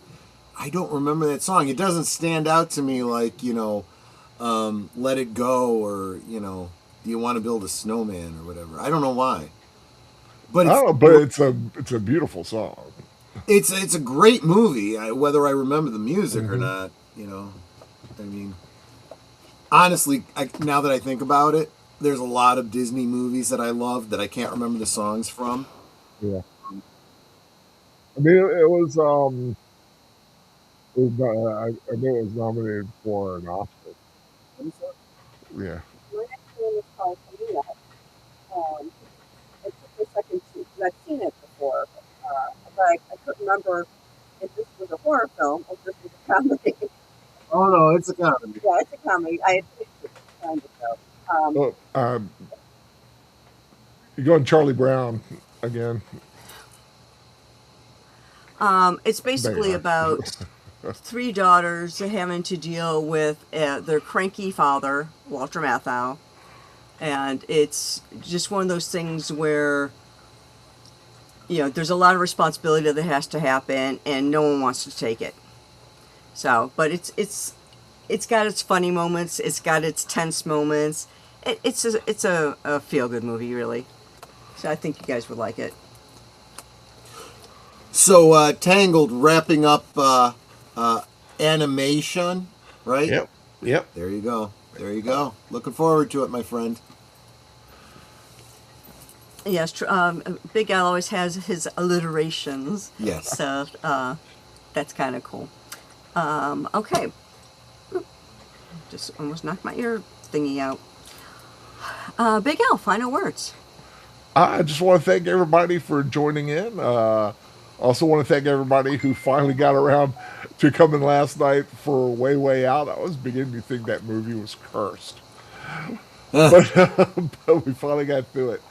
Speaker 3: don't remember that song. It doesn't stand out to me like, Let It Go or, Do You Want to Build a Snowman or whatever. I don't know why. But
Speaker 4: it's a beautiful song.
Speaker 3: It's a great movie, whether I remember the music or not. I mean, honestly, now that I think about it, there's a lot of Disney movies that I love that I can't remember the songs from.
Speaker 4: Yeah. I mean, it was I know it was nominated for an Oscar. Yeah.
Speaker 2: My next one is called Hanging Up. It took me a second because I've seen it before, but I couldn't remember if this was a horror film or if this was a comedy.
Speaker 3: Oh no, it's a comedy.
Speaker 2: Yeah, it's a comedy. I had picked it kind of though.
Speaker 4: You're going Charlie Brown again.
Speaker 2: It's basically about three daughters having to deal with their cranky father, Walter Matthau, and it's just one of those things where there's a lot of responsibility that has to happen, and no one wants to take it. So, but it's got its funny moments, it's got its tense moments. It's a feel good movie, really. So I think you guys would like it.
Speaker 3: So Tangled wrapping up animation, right?
Speaker 4: Yep.
Speaker 3: There you go. Looking forward to it, my friend.
Speaker 2: Yes, Big Al always has his alliterations.
Speaker 3: Yes.
Speaker 2: So that's kind of cool. Okay. Just almost knocked my ear thingy out. Big Al, final words.
Speaker 4: I just want to thank everybody for joining in. Also want to thank everybody who finally got around to coming last night for Way Out. I was beginning to think that movie was cursed. But we finally got through it.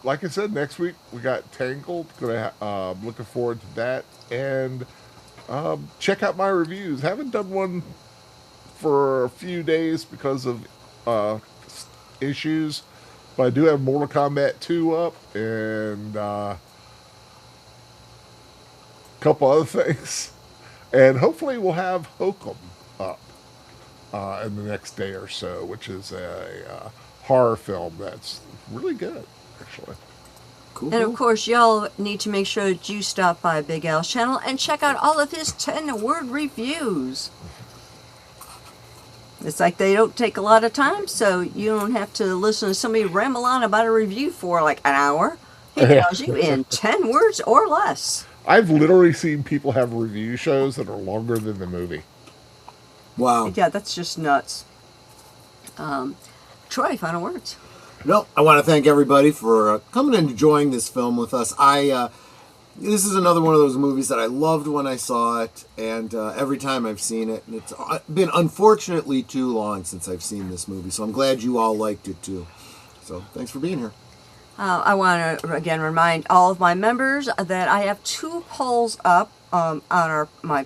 Speaker 4: Like I said, next week we got Tangled. Looking forward to that. And check out my reviews. Haven't done one for a few days because of issues. But I do have Mortal Kombat 2 up and a couple other things. And hopefully we'll have Hokum up in the next day or so, which is a horror film that's really good, actually.
Speaker 3: Cool.
Speaker 2: And of course, y'all need to make sure that you stop by Big Al's channel and check out all of his 10-word reviews. It's like they don't take a lot of time, so you don't have to listen to somebody ramble on about a review for like an hour. He tells you in 10 words or less.
Speaker 4: I've literally seen people have review shows that are longer than the movie.
Speaker 3: Wow.
Speaker 2: Yeah, that's just nuts. Troy, final words.
Speaker 3: No, I want to thank everybody for coming and enjoying this film with us. This is another one of those movies that I loved when I saw it, and every time I've seen it, and it's been unfortunately too long since I've seen this movie, so I'm glad you all liked it too. So thanks for being here.
Speaker 2: I want to again remind all of my members that I have 2 polls up on my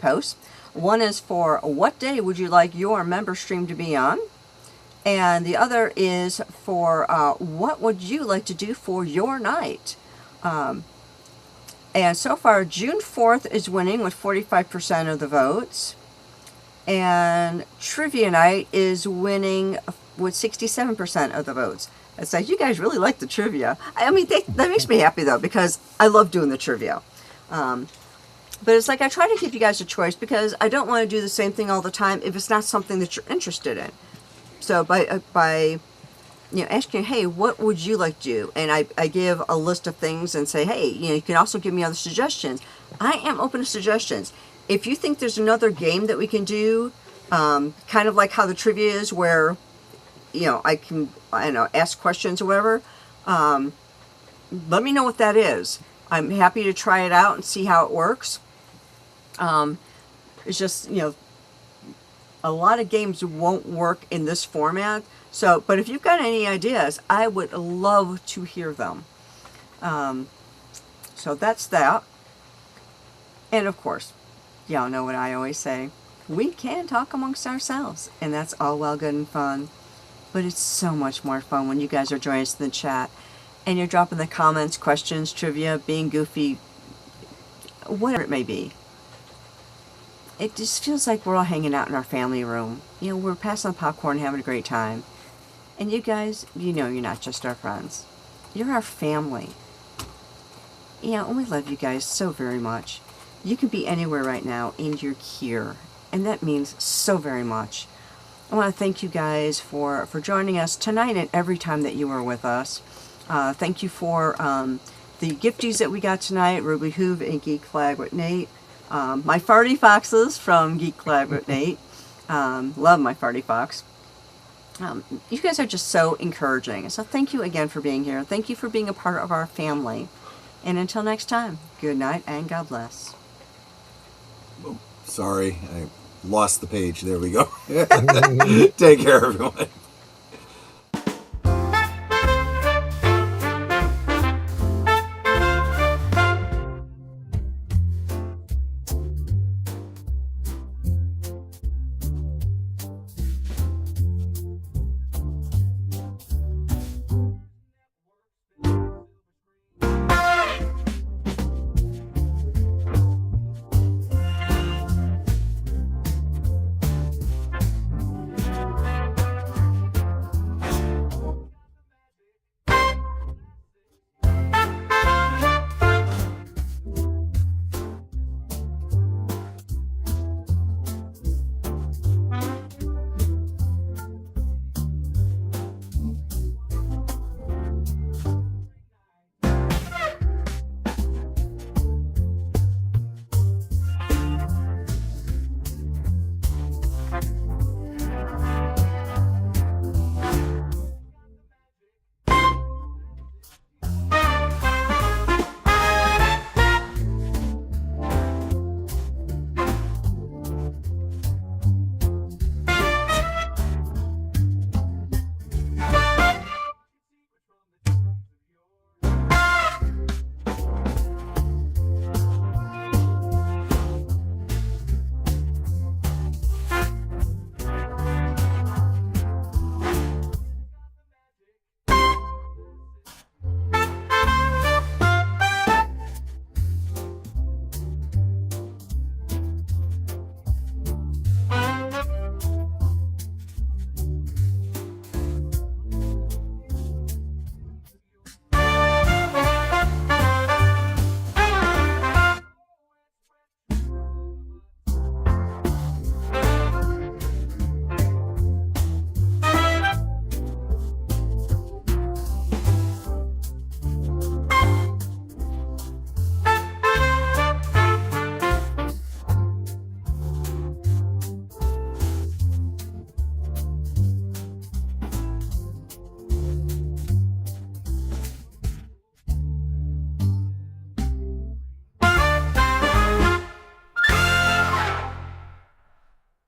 Speaker 2: post. One is for what day would you like your member stream to be on, and the other is for what would you like to do for your night. And so far, June 4th is winning with 45% of the votes. And Trivia Night is winning with 67% of the votes. It's like, you guys really like the trivia. I mean, that makes me happy, though, because I love doing the trivia. But it's like I try to give you guys a choice because I don't want to do the same thing all the time if it's not something that you're interested in. So by asking, hey, what would you like to do? And I give a list of things and say, hey, you can also give me other suggestions. I am open to suggestions. If you think there's another game that we can do, kind of like how the trivia is, where, I can, ask questions or whatever, let me know what that is. I'm happy to try it out and see how it works. It's just, a lot of games won't work in this format. So, but if you've got any ideas, I would love to hear them. So that's that. And of course, y'all know what I always say. We can talk amongst ourselves, and that's all well, good, and fun. But it's so much more fun when you guys are joining us in the chat, and you're dropping the comments, questions, trivia, being goofy, whatever it may be. It just feels like we're all hanging out in our family room. You know, we're passing the popcorn, having a great time. And you guys, you know you're not just our friends. You're our family. You know, and we love you guys so very much. You can be anywhere right now, and you're here. And that means so very much. I want to thank you guys for joining us tonight and every time that you were with us. Thank you for the gifties that we got tonight, Ruby Hoove and Geek Flag with Nate. My Farty Foxes from Geek Flag with Nate. Love my Farty Fox. You guys are just so encouraging. So thank you again for being here. Thank you for being a part of our family. And until next time, good night and God bless.
Speaker 3: Sorry, I lost the page. There we go. Take care, everyone.